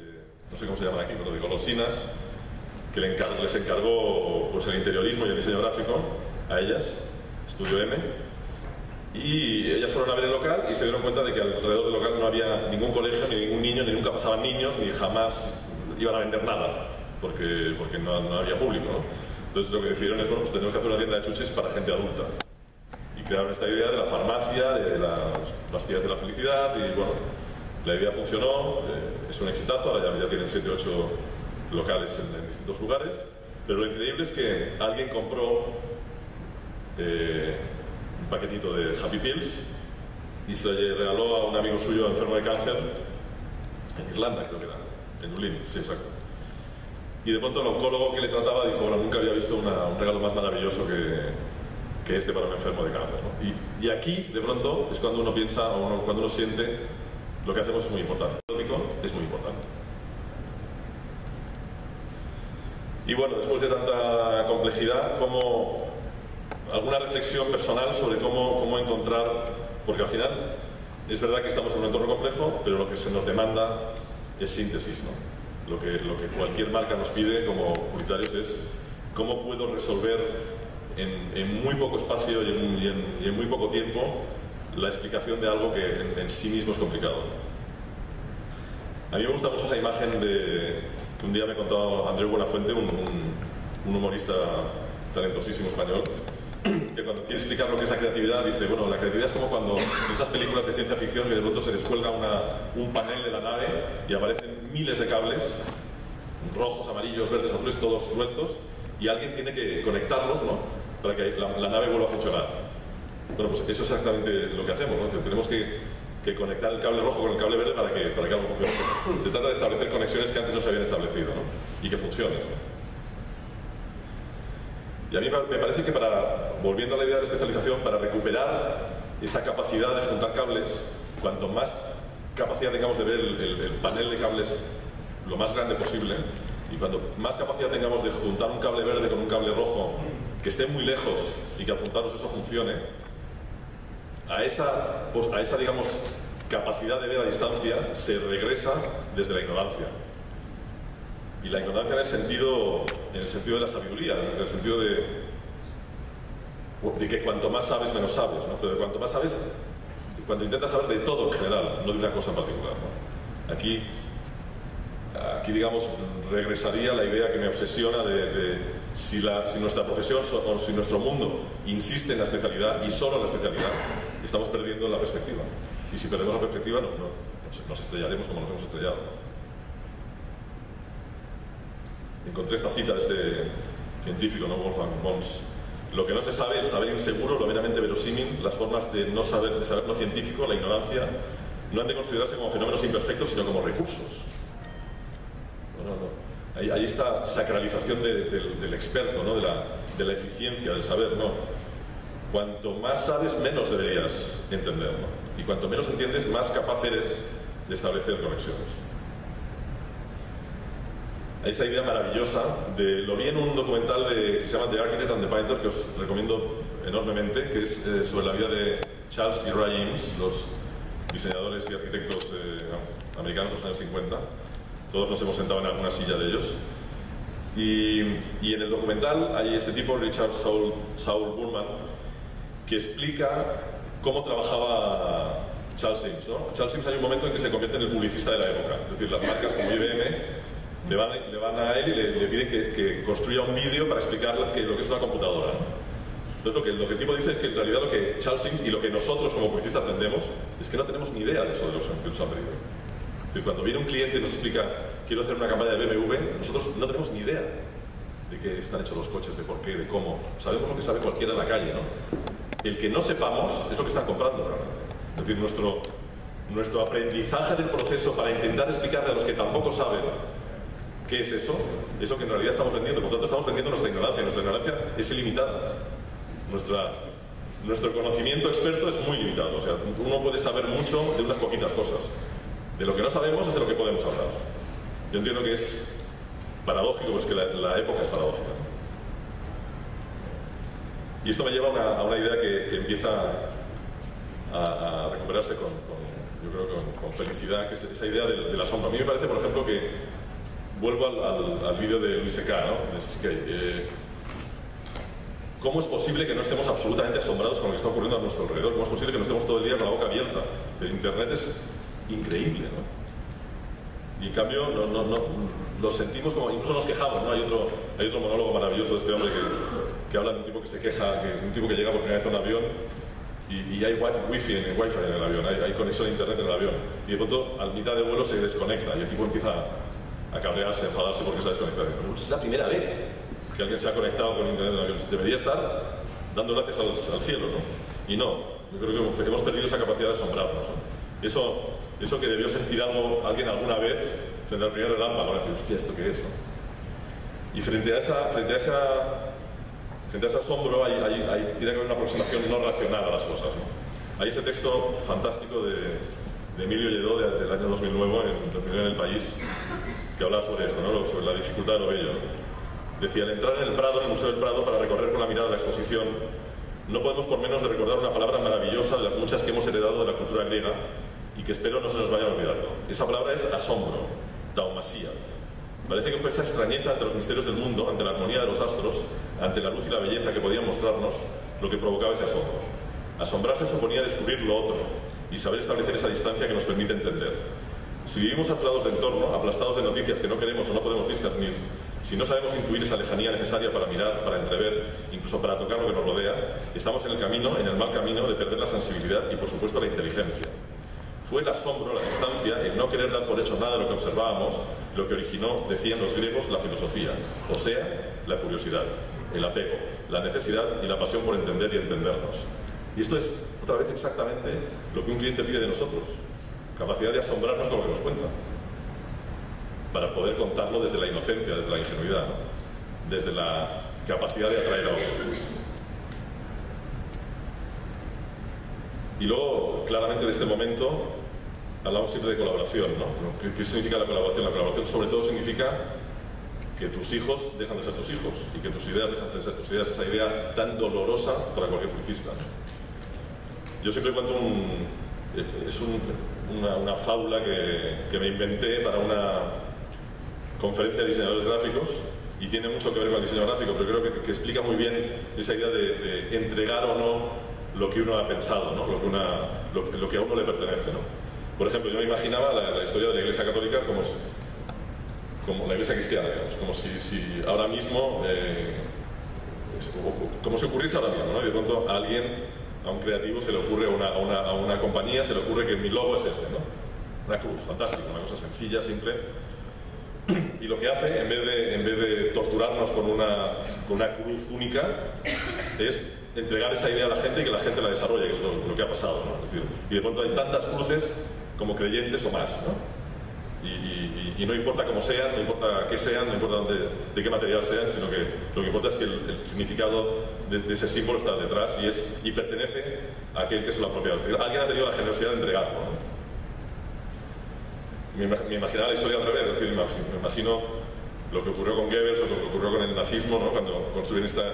no sé cómo se llaman aquí, pero de golosinas, que les encargó pues, el interiorismo y el diseño gráfico a ellas, Estudio M, y ellas fueron a ver el local y se dieron cuenta de que alrededor del local no había ningún colegio, ni ningún niño, ni nunca pasaban niños, ni jamás iban a vender nada, porque no había público, ¿no? Entonces lo que decidieron es, bueno, pues tenemos que hacer una tienda de chuches para gente adulta. Y crearon esta idea de la farmacia, de las pastillas de la felicidad, y bueno, la idea funcionó, es un exitazo, ahora ya tienen 7 o 8 locales en distintos lugares, pero lo increíble es que alguien compró un paquetito de Happy Pills y se le regaló a un amigo suyo enfermo de cáncer en Irlanda, creo que era, en Dublín, sí, exacto. Y de pronto el oncólogo que le trataba dijo, bueno, nunca había visto un regalo más maravilloso que este para un enfermo de cáncer, ¿no? Y aquí, de pronto, es cuando uno piensa, cuando uno siente, lo que hacemos es muy importante. Es muy importante. Y bueno, después de tanta complejidad, alguna reflexión personal sobre cómo encontrar, porque al final es verdad que estamos en un entorno complejo, pero lo que se nos demanda es síntesis, ¿no? Lo que cualquier marca nos pide como publicitarios es cómo puedo resolver en muy poco espacio y en muy poco tiempo la explicación de algo que en sí mismo es complicado. A mí me gusta mucho esa imagen que un día me contó Andreu Buenafuente, un humorista talentosísimo español, que cuando quiere explicar lo que es la creatividad dice, bueno, la creatividad es como cuando en esas películas de ciencia ficción que de pronto se descuelga un panel de la nave y aparecen miles de cables, rojos, amarillos, verdes, azules, todos sueltos, y alguien tiene que conectarlos, ¿no? Para que la nave vuelva a funcionar. Bueno, pues eso es exactamente lo que hacemos, ¿no? Tenemos que conectar el cable rojo con el cable verde para que algo funcione. Se trata de establecer conexiones que antes no se habían establecido, ¿no? Y que funcionen. Y a mí me parece que volviendo a la idea de especialización, para recuperar esa capacidad de juntar cables, cuanto más capacidad tengamos de ver el panel de cables lo más grande posible, y cuanto más capacidad tengamos de juntar un cable verde con un cable rojo que esté muy lejos y que al juntarlos eso funcione, a esa digamos, capacidad de ver a distancia se regresa desde la ignorancia. Y la ignorancia en el sentido de la sabiduría, en el sentido de que cuanto más sabes, menos sabes, ¿no? Pero cuanto más sabes, cuando intentas saber de todo en general, no de una cosa en particular, ¿no? Aquí, digamos, regresaría la idea que me obsesiona de si nuestra profesión o si nuestro mundo insiste en la especialidad y solo en la especialidad, estamos perdiendo la perspectiva. Y si perdemos la perspectiva, nos estrellaremos como nos hemos estrellado. Encontré esta cita de este científico, ¿no? Wolfgang Mons. Lo que no se sabe, el saber inseguro, lo meramente verosímil, las formas de saber no científico, la ignorancia, no han de considerarse como fenómenos imperfectos, sino como recursos. No. Ahí está sacralización del experto, ¿no? de la eficiencia, del saber, ¿no? Cuanto más sabes, menos deberías entender, ¿no? Y cuanto menos entiendes, más capaz eres de establecer conexiones. Hay esta idea maravillosa, lo vi en un documental que se llama The Architect and the Painter, que os recomiendo enormemente, que es sobre la vida de Charles y Ray Eames, los diseñadores y arquitectos americanos de los años 50. Todos nos hemos sentado en alguna silla de ellos. Y en el documental hay este tipo, Richard Saul Burman, que explica cómo trabajaba Charles Eames, ¿no? Charles Eames hay un momento en que se convierte en el publicista de la época, es decir, las marcas como IBM le van a él y le piden que construya un vídeo para explicar lo que es una computadora, ¿no? Entonces lo que el tipo dice es que en realidad lo que Charles Eames y lo que nosotros como publicistas vendemos es que no tenemos ni idea de eso de lo que nos han pedido. Es decir, cuando viene un cliente y nos explica quiero hacer una campaña de BMW, nosotros no tenemos ni idea de qué están hechos los coches, de por qué, de cómo. Sabemos lo que sabe cualquiera en la calle, ¿no? El que no sepamos es lo que están comprando realmente. Es decir, nuestro aprendizaje del proceso para intentar explicarle a los que tampoco saben qué es eso, es lo que en realidad estamos vendiendo. Por lo tanto, estamos vendiendo nuestra ignorancia. Nuestra ignorancia es ilimitada. Nuestro conocimiento experto es muy limitado. O sea, uno puede saber mucho de unas poquitas cosas. De lo que no sabemos es de lo que podemos hablar. Yo entiendo que es paradójico, pues que la época es paradójica. Y esto me lleva a una idea que empieza a recuperarse yo creo con felicidad, que es esa idea de la sombra. A mí me parece, por ejemplo, que vuelvo al vídeo de Luis C.K., ¿no? ¿Cómo es posible que no estemos absolutamente asombrados con lo que está ocurriendo a nuestro alrededor? ¿Cómo es posible que no estemos todo el día con la boca abierta? El Internet es increíble, ¿no? Y en cambio lo sentimos como, incluso nos quejamos, ¿no? Hay otro monólogo maravilloso de este hombre que habla de un tipo que se queja, un tipo que llega por primera vez a un avión y hay wifi en el avión, hay conexión a internet en el avión, y de pronto a mitad de vuelo se desconecta y el tipo empieza a cabrearse, a enfadarse porque se ha desconectado. Es la primera vez que alguien se ha conectado con internet en el avión. Debería estar dando gracias al cielo, ¿no? Y no, yo creo que hemos perdido esa capacidad de asombrarnos, ¿no? Eso que debió sentir alguien alguna vez frente al primer relámpago, decir, hostia, ¿esto qué es? ¿No? Y frente a ese asombro tiene que haber una aproximación no racional a las cosas, ¿no? Hay ese texto fantástico de Emilio Lledó del año 2009 en El País, que habla sobre esto, ¿no? Sobre la dificultad de lo bello, ¿no? Decía, al entrar en el Prado, en el Museo del Prado, para recorrer con la mirada la exposición, no podemos por menos de recordar una palabra maravillosa de las muchas que hemos heredado de la cultura griega y que espero no se nos vaya a olvidar, ¿no? Esa palabra es asombro, taumasía. Parece que fue esta extrañeza ante los misterios del mundo, ante la armonía de los astros, ante la luz y la belleza que podían mostrarnos, lo que provocaba ese asombro. Asombrarse suponía descubrir lo otro y saber establecer esa distancia que nos permite entender. Si vivimos saturados de entorno, aplastados de noticias que no queremos o no podemos discernir, si no sabemos intuir esa lejanía necesaria para mirar, para entrever, incluso para tocar lo que nos rodea, estamos en el mal camino de perder la sensibilidad y, por supuesto, la inteligencia. Fue el asombro, la distancia, el no querer dar por hecho nada de lo que observábamos, lo que originó, decían los griegos, la filosofía, o sea, la curiosidad, el apego, la necesidad y la pasión por entender y entendernos. Y esto es, otra vez, exactamente lo que un cliente pide de nosotros. Capacidad de asombrarnos con lo que nos cuenta, para poder contarlo desde la inocencia, desde la ingenuidad, ¿no? Desde la capacidad de atraer a otros. Y luego, claramente, de este momento, hablamos siempre de colaboración, ¿no? ¿Qué significa la colaboración? La colaboración, sobre todo, significa que tus hijos dejan de ser tus hijos y que tus ideas dejan de ser tus ideas, esa idea tan dolorosa para cualquier publicista, ¿no? Yo siempre cuento una fábula que me inventé para conferencia de diseñadores gráficos y tiene mucho que ver con el diseño gráfico, pero creo que explica muy bien esa idea de entregar o no lo que uno ha pensado, ¿no? lo que a uno le pertenece, ¿no? Por ejemplo, yo me imaginaba la historia de la Iglesia Católica como la Iglesia cristiana, digamos, como si ahora mismo, como si ocurriese ahora mismo, ¿no? Y de pronto a alguien, a un creativo, se le ocurre, a una compañía, se le ocurre que mi logo es este, ¿no? Una cruz, fantástico, una cosa sencilla, simple. Y lo que hace, en vez de torturarnos con una cruz única, es entregar esa idea a la gente y que la gente la desarrolle, que es lo que ha pasado, ¿no? Es decir, y de pronto hay tantas cruces como creyentes o más, ¿no? Y no importa cómo sean, no importa qué sean, no importa de qué material sean, sino que lo que importa es que el significado de ese símbolo está detrás y pertenece a aquel que se lo ha apropiado. Es decir, alguien ha tenido la generosidad de entregarlo, ¿no? Me imaginaba la historia al revés, es decir, me imagino lo que ocurrió con Goebbels o lo que ocurrió con el nazismo, ¿no? Cuando construyen esta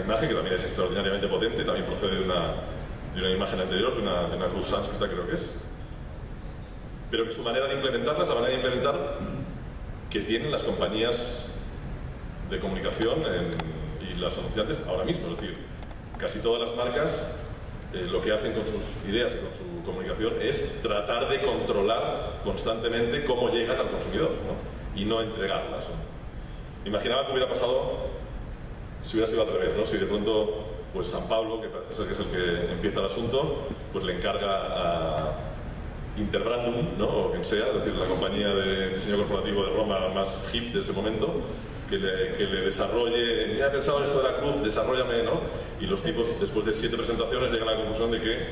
imagen, que también es extraordinariamente potente, también procede de una imagen anterior, de una cruz sánscrita, creo que es. Pero que su manera de implementarla es la manera de implementar que tienen las compañías de comunicación y las anunciantes ahora mismo. Es decir, casi todas las marcas lo que hacen con sus ideas y con su comunicación es tratar de controlar constantemente cómo llegan al consumidor, ¿no? Y no entregarlas, ¿no? Imaginaba que hubiera pasado si hubiera sido al revés, ¿no? Si de pronto, pues San Pablo, que parece ser que es el que empieza el asunto, pues le encarga a Interbrandum, ¿no? O quien sea, es decir, la compañía de diseño corporativo de Roma más hip de ese momento, que le desarrolle, ya he pensado en esto de la cruz, desarróllame, ¿no? Y los tipos, después de 7 presentaciones, llegan a la conclusión de que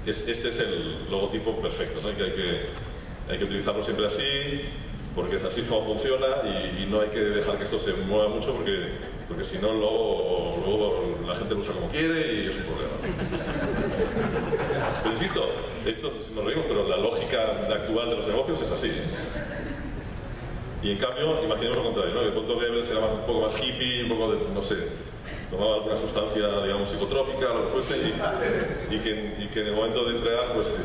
este es el logotipo perfecto, ¿no? Y que hay que utilizarlo siempre así, porque es así como funciona y no hay que dejar que esto se mueva mucho porque si no luego la gente lo usa como quiere y es un problema. Pero insisto, esto nos reímos, pero la lógica actual de los negocios es así, ¿eh? Y en cambio, imaginemos lo contrario, ¿no? Que de pronto Goebbels era un poco más hippie, un poco de, no sé, tomaba alguna sustancia, digamos, psicotrópica, lo que fuese, y que en el momento de entregar, pues,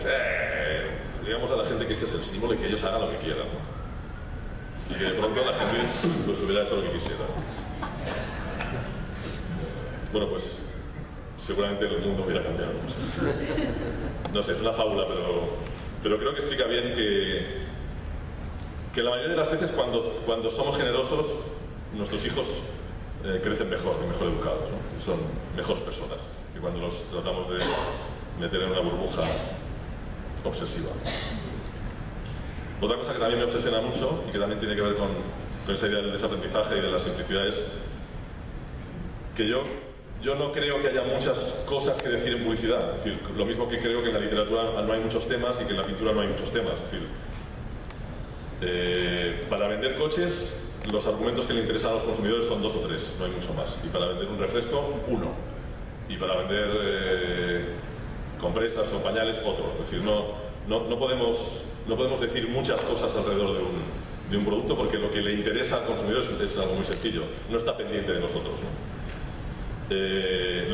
digamos a la gente que este es el símbolo y que ellos hagan lo que quieran, ¿no? Y que de pronto la gente pues hubiera hecho lo que quisiera. Bueno, pues seguramente el mundo hubiera cambiado. No sé, es una fábula, pero creo que explica bien que la mayoría de las veces cuando somos generosos, nuestros hijos crecen mejor educados, ¿no? Son mejores personas que cuando los tratamos de meter en una burbuja obsesiva. Otra cosa que también me obsesiona mucho y que también tiene que ver con esa idea del desaprendizaje y de la simplicidad es que yo no creo que haya muchas cosas que decir en publicidad. Es decir, lo mismo que creo que en la literatura no hay muchos temas y que en la pintura no hay muchos temas. Es decir, para vender coches, los argumentos que le interesan a los consumidores son 2 o 3, no hay mucho más. Y para vender un refresco, 1. Y para vender compresas o pañales, otro. Es decir, no podemos decir muchas cosas alrededor de un producto porque lo que le interesa al consumidor es algo muy sencillo. No está pendiente de nosotros, ¿no?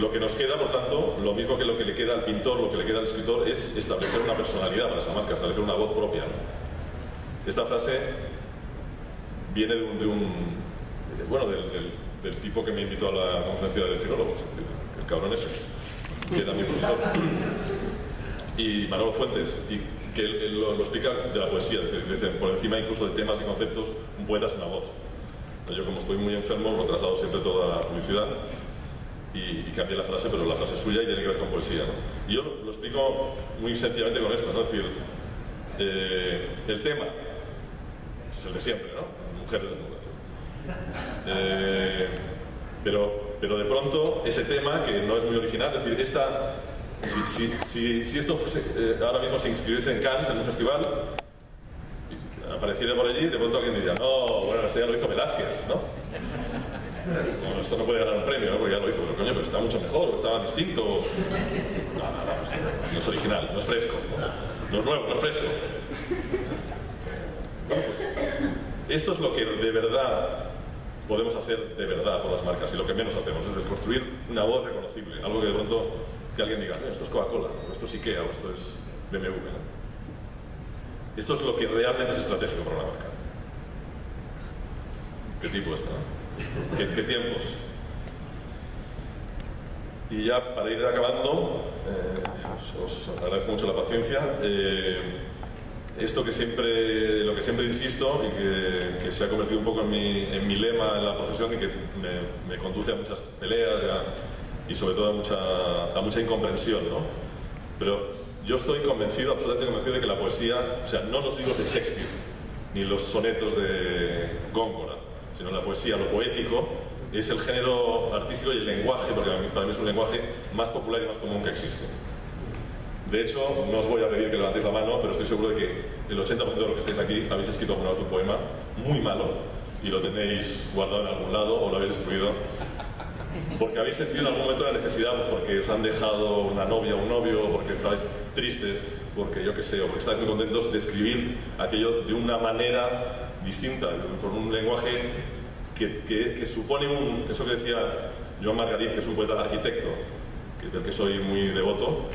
Lo que nos queda, por tanto, lo mismo que lo que le queda al pintor, lo que le queda al escritor, es establecer una personalidad para esa marca, establecer una voz propia, ¿no? Esta frase viene del tipo que me invitó a la conferencia de filólogos, el cabrón ese, que era mi profesor, y Manolo Fuentes, y que él lo explica de la poesía, es decir, por encima incluso de temas y conceptos, un poeta es una voz. Yo, como estoy muy enfermo, lo traslado siempre toda la publicidad y cambié la frase, pero la frase es suya y tiene que ver con poesía, ¿no? Y yo lo explico muy sencillamente con esto, ¿no? Es decir, el tema es el de siempre, ¿no? Mujeres desnudas. Pero de pronto ese tema, que no es muy original, es decir, si esto ahora mismo se inscribiese en Cannes, en un festival, apareciera por allí, de pronto alguien diría, no, bueno, esto ya lo hizo Velázquez, ¿no? Bueno, esto no puede ganar un premio, ¿no? Porque ya lo hizo, pero coño, pero está mucho mejor, o está más distinto. No es original, no es fresco, no es nuevo, no es fresco. Bueno, pues esto es lo que de verdad podemos hacer de verdad por las marcas y lo que menos hacemos, es construir una voz reconocible, algo que de pronto que alguien diga, esto es Coca-Cola, o esto es Ikea, o esto es BMW, ¿no? Esto es lo que realmente es estratégico para una marca. qué tipo está, ¿no? ¿Qué tiempos? Y ya para ir acabando, os agradezco mucho la paciencia. Esto que lo que siempre insisto y que se ha convertido un poco en mi lema en la profesión y que me conduce a muchas peleas y sobre todo a mucha incomprensión, ¿no? Pero yo estoy convencido, absolutamente convencido de que la poesía, o sea, no los libros de Shakespeare ni los sonetos de Góngora, sino la poesía, lo poético, es el género artístico y el lenguaje, porque para mí es un lenguaje más popular y más común que existe. De hecho, no os voy a pedir que levantéis la mano, pero estoy seguro de que el 80% de los que estáis aquí habéis escrito alguna vez un poema muy malo y lo tenéis guardado en algún lado o lo habéis destruido porque habéis sentido en algún momento la necesidad, pues porque os han dejado una novia o un novio, o porque estáis tristes, porque yo qué sé, o porque estáis muy contentos de escribir aquello de una manera distinta, con un lenguaje que supone eso que decía Joan Margarit, que es un poeta arquitecto, del que soy muy devoto.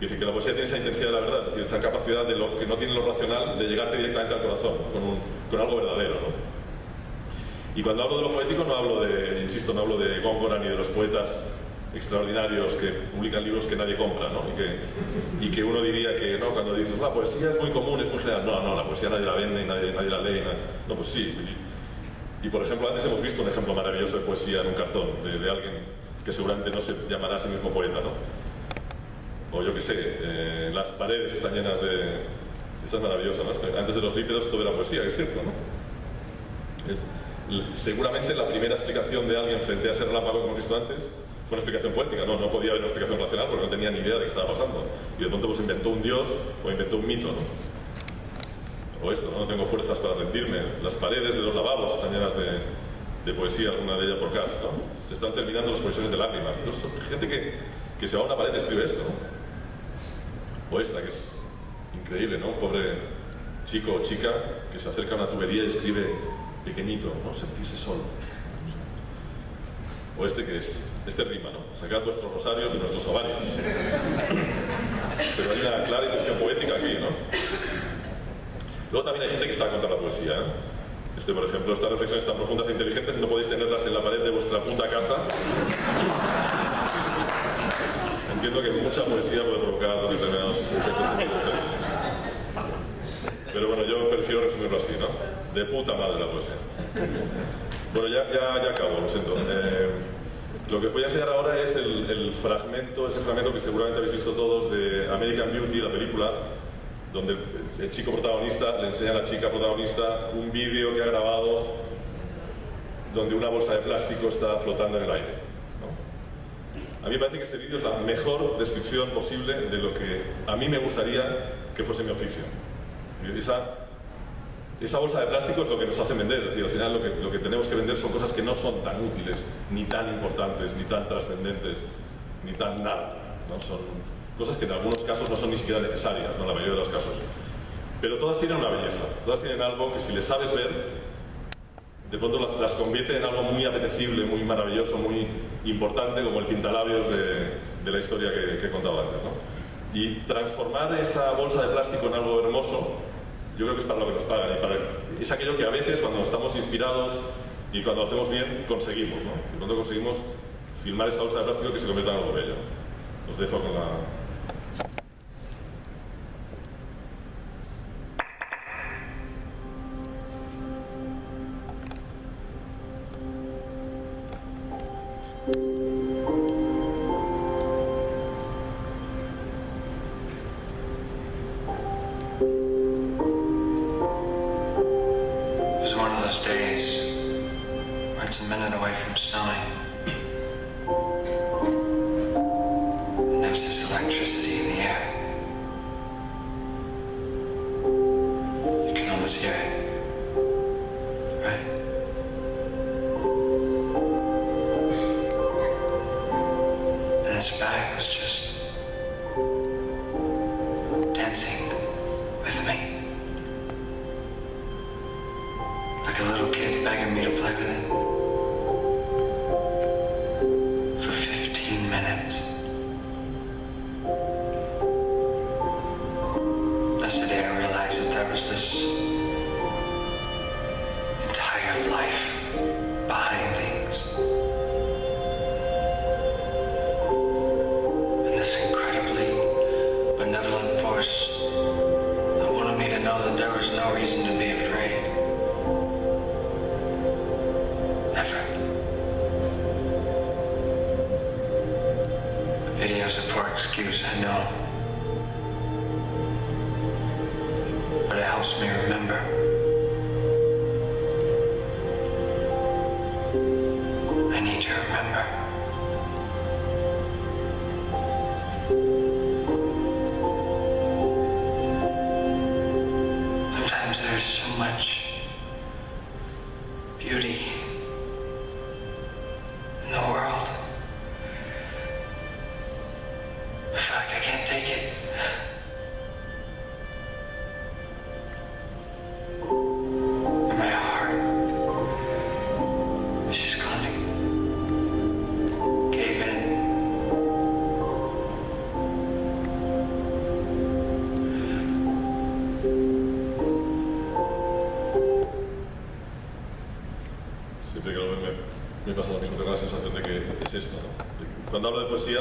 Dice que la poesía tiene esa intensidad de la verdad, es decir, esa capacidad de lo que no tiene lo racional de llegarte directamente al corazón, con algo verdadero, ¿no? Y cuando hablo de lo poético no hablo insisto, no hablo de Góngora ni de los poetas extraordinarios que publican libros que nadie compra, ¿no? Y que uno diría que, no, cuando dices, la poesía es muy común, es muy general. No, la poesía nadie la vende y nadie la lee. No, pues sí. Y por ejemplo, antes hemos visto un ejemplo maravilloso de poesía en un cartón, de alguien que seguramente no se llamará a sí mismo poeta, ¿no? O yo qué sé, las paredes están llenas de... Esta es maravillosa, ¿no? Antes de los bípedos todo era poesía, es cierto, ¿no? Seguramente la primera explicación de alguien frente a ese relámpago que hemos visto antes fue una explicación poética, no podía haber una explicación racional porque no tenía ni idea de qué estaba pasando. Y de pronto pues inventó un dios o inventó un mito, ¿no? O esto, ¿no? No tengo fuerzas para rendirme. Las paredes de los lavabos están llenas de poesía, alguna de ellas por Kaz, ¿no? Se están terminando las poesiones de lágrimas. Entonces, gente que se va a una pared y escribe esto, ¿no? O esta, que es increíble, ¿no? Un pobre chico o chica que se acerca a una tubería y escribe pequeñito, ¿no? Sentirse solo. O este rima, ¿no? Sacad vuestros rosarios de nuestros ovarios. Pero hay una clara intención poética aquí, ¿no? Luego también hay gente que está contra la poesía, ¿eh? Por ejemplo, estas reflexiones tan profundas e inteligentes no podéis tenerlas en la pared de vuestra puta casa. Entiendo que mucha poesía puede provocar determinados efectos de poesía. Pero bueno, yo prefiero resumirlo así, ¿no? De puta madre la poesía. Bueno, ya acabo, lo siento. Lo que os voy a enseñar ahora es ese fragmento que seguramente habéis visto todos de American Beauty, la película, donde el chico protagonista le enseña a la chica protagonista un vídeo que ha grabado donde una bolsa de plástico está flotando en el aire, ¿no? A mí me parece que ese vídeo es la mejor descripción posible de lo que a mí me gustaría que fuese mi oficio. Esa bolsa de plástico es lo que nos hace vender, es decir, al final lo que tenemos que vender son cosas que no son tan útiles, ni tan importantes, ni tan trascendentes, ni tan nada, ¿no? Son cosas que en algunos casos no son ni siquiera necesarias, ¿no? En la mayoría de los casos. Pero todas tienen una belleza, todas tienen algo que si les sabes ver, de pronto las convierte en algo muy apetecible, muy maravilloso, muy importante, como el pintalabios de la historia que he contado antes, ¿no? Y transformar esa bolsa de plástico en algo hermoso, yo creo que es para lo que nos pagan. Es aquello que a veces, cuando estamos inspirados y cuando lo hacemos bien, conseguimos, ¿no? De pronto conseguimos filmar esa bolsa de plástico que se convierta en algo bello. Os dejo con la... Entire life was a poor excuse, I know. But it helps me remember. I need to remember. Sometimes there's so much beauty in the world. I feel like I can't take it. And my heart is just gonna cave in. Siempre que lo veo me pasa lo mismo, tengo la sensación de que es esto, ¿no? Cuando hablo de poesía,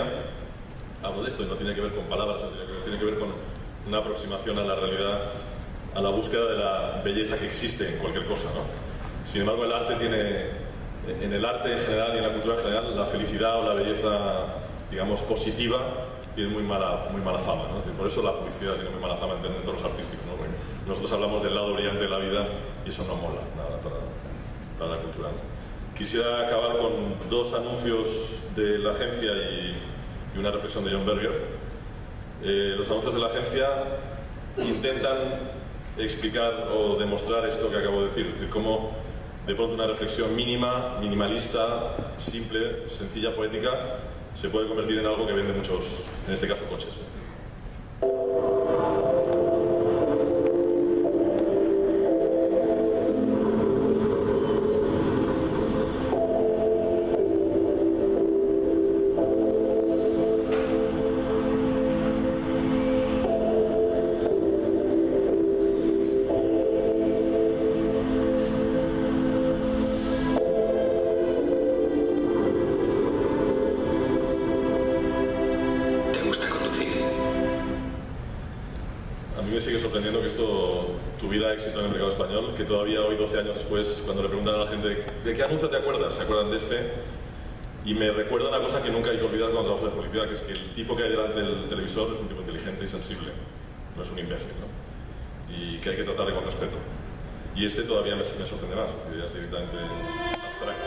hablo de esto y no tiene que ver con palabras, tiene que ver con una aproximación a la realidad, a la búsqueda de la belleza que existe en cualquier cosa, ¿no? Sin embargo, el arte tiene, en el arte en general y en la cultura en general, la felicidad o la belleza, digamos, positiva, tiene muy mala fama, ¿no? Es decir, por eso la publicidad tiene muy mala fama en entornos artísticos, ¿no? Porque nosotros hablamos del lado brillante de la vida y eso no mola nada para la cultura, ¿no? Quisiera acabar con dos anuncios de la agencia y una reflexión de John Berger. Los anuncios de la agencia intentan explicar o demostrar esto que acabo de decir, es decir, cómo de pronto una reflexión mínima, minimalista, simple, sencilla, poética, se puede convertir en algo que vende muchos, en este caso, coches. Me sigue sorprendiendo que esto tuviera éxito en el mercado español, que todavía hoy, 12 años después, cuando le preguntan a la gente ¿de qué anuncio te acuerdas? Se acuerdan de este, y me recuerda una cosa que nunca hay que olvidar cuando trabajo de publicidad, que es que el tipo que hay delante del televisor es un tipo inteligente y sensible, no es un imbécil, ¿no? Y que hay que tratarle con respeto. Y este todavía me sorprende más, porque ya es directamente abstracto.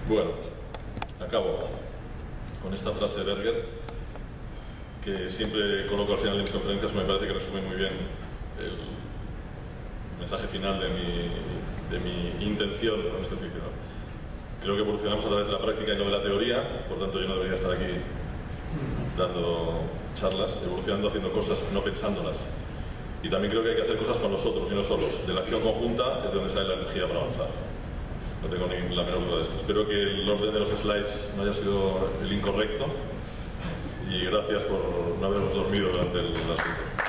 Bueno, acabo con esta frase de Berger, que siempre coloco al final de mis conferencias, me parece que resume muy bien el mensaje final de mi intención con este oficio, ¿no? Creo que evolucionamos a través de la práctica y no de la teoría, por tanto yo no debería estar aquí dando charlas, evolucionando haciendo cosas, no pensándolas. Y también creo que hay que hacer cosas con los otros y no solos. De la acción conjunta es de donde sale la energía para avanzar. No tengo ni la menor duda de esto. Espero que el orden de los slides no haya sido el incorrecto y gracias por no habernos dormido durante el asunto.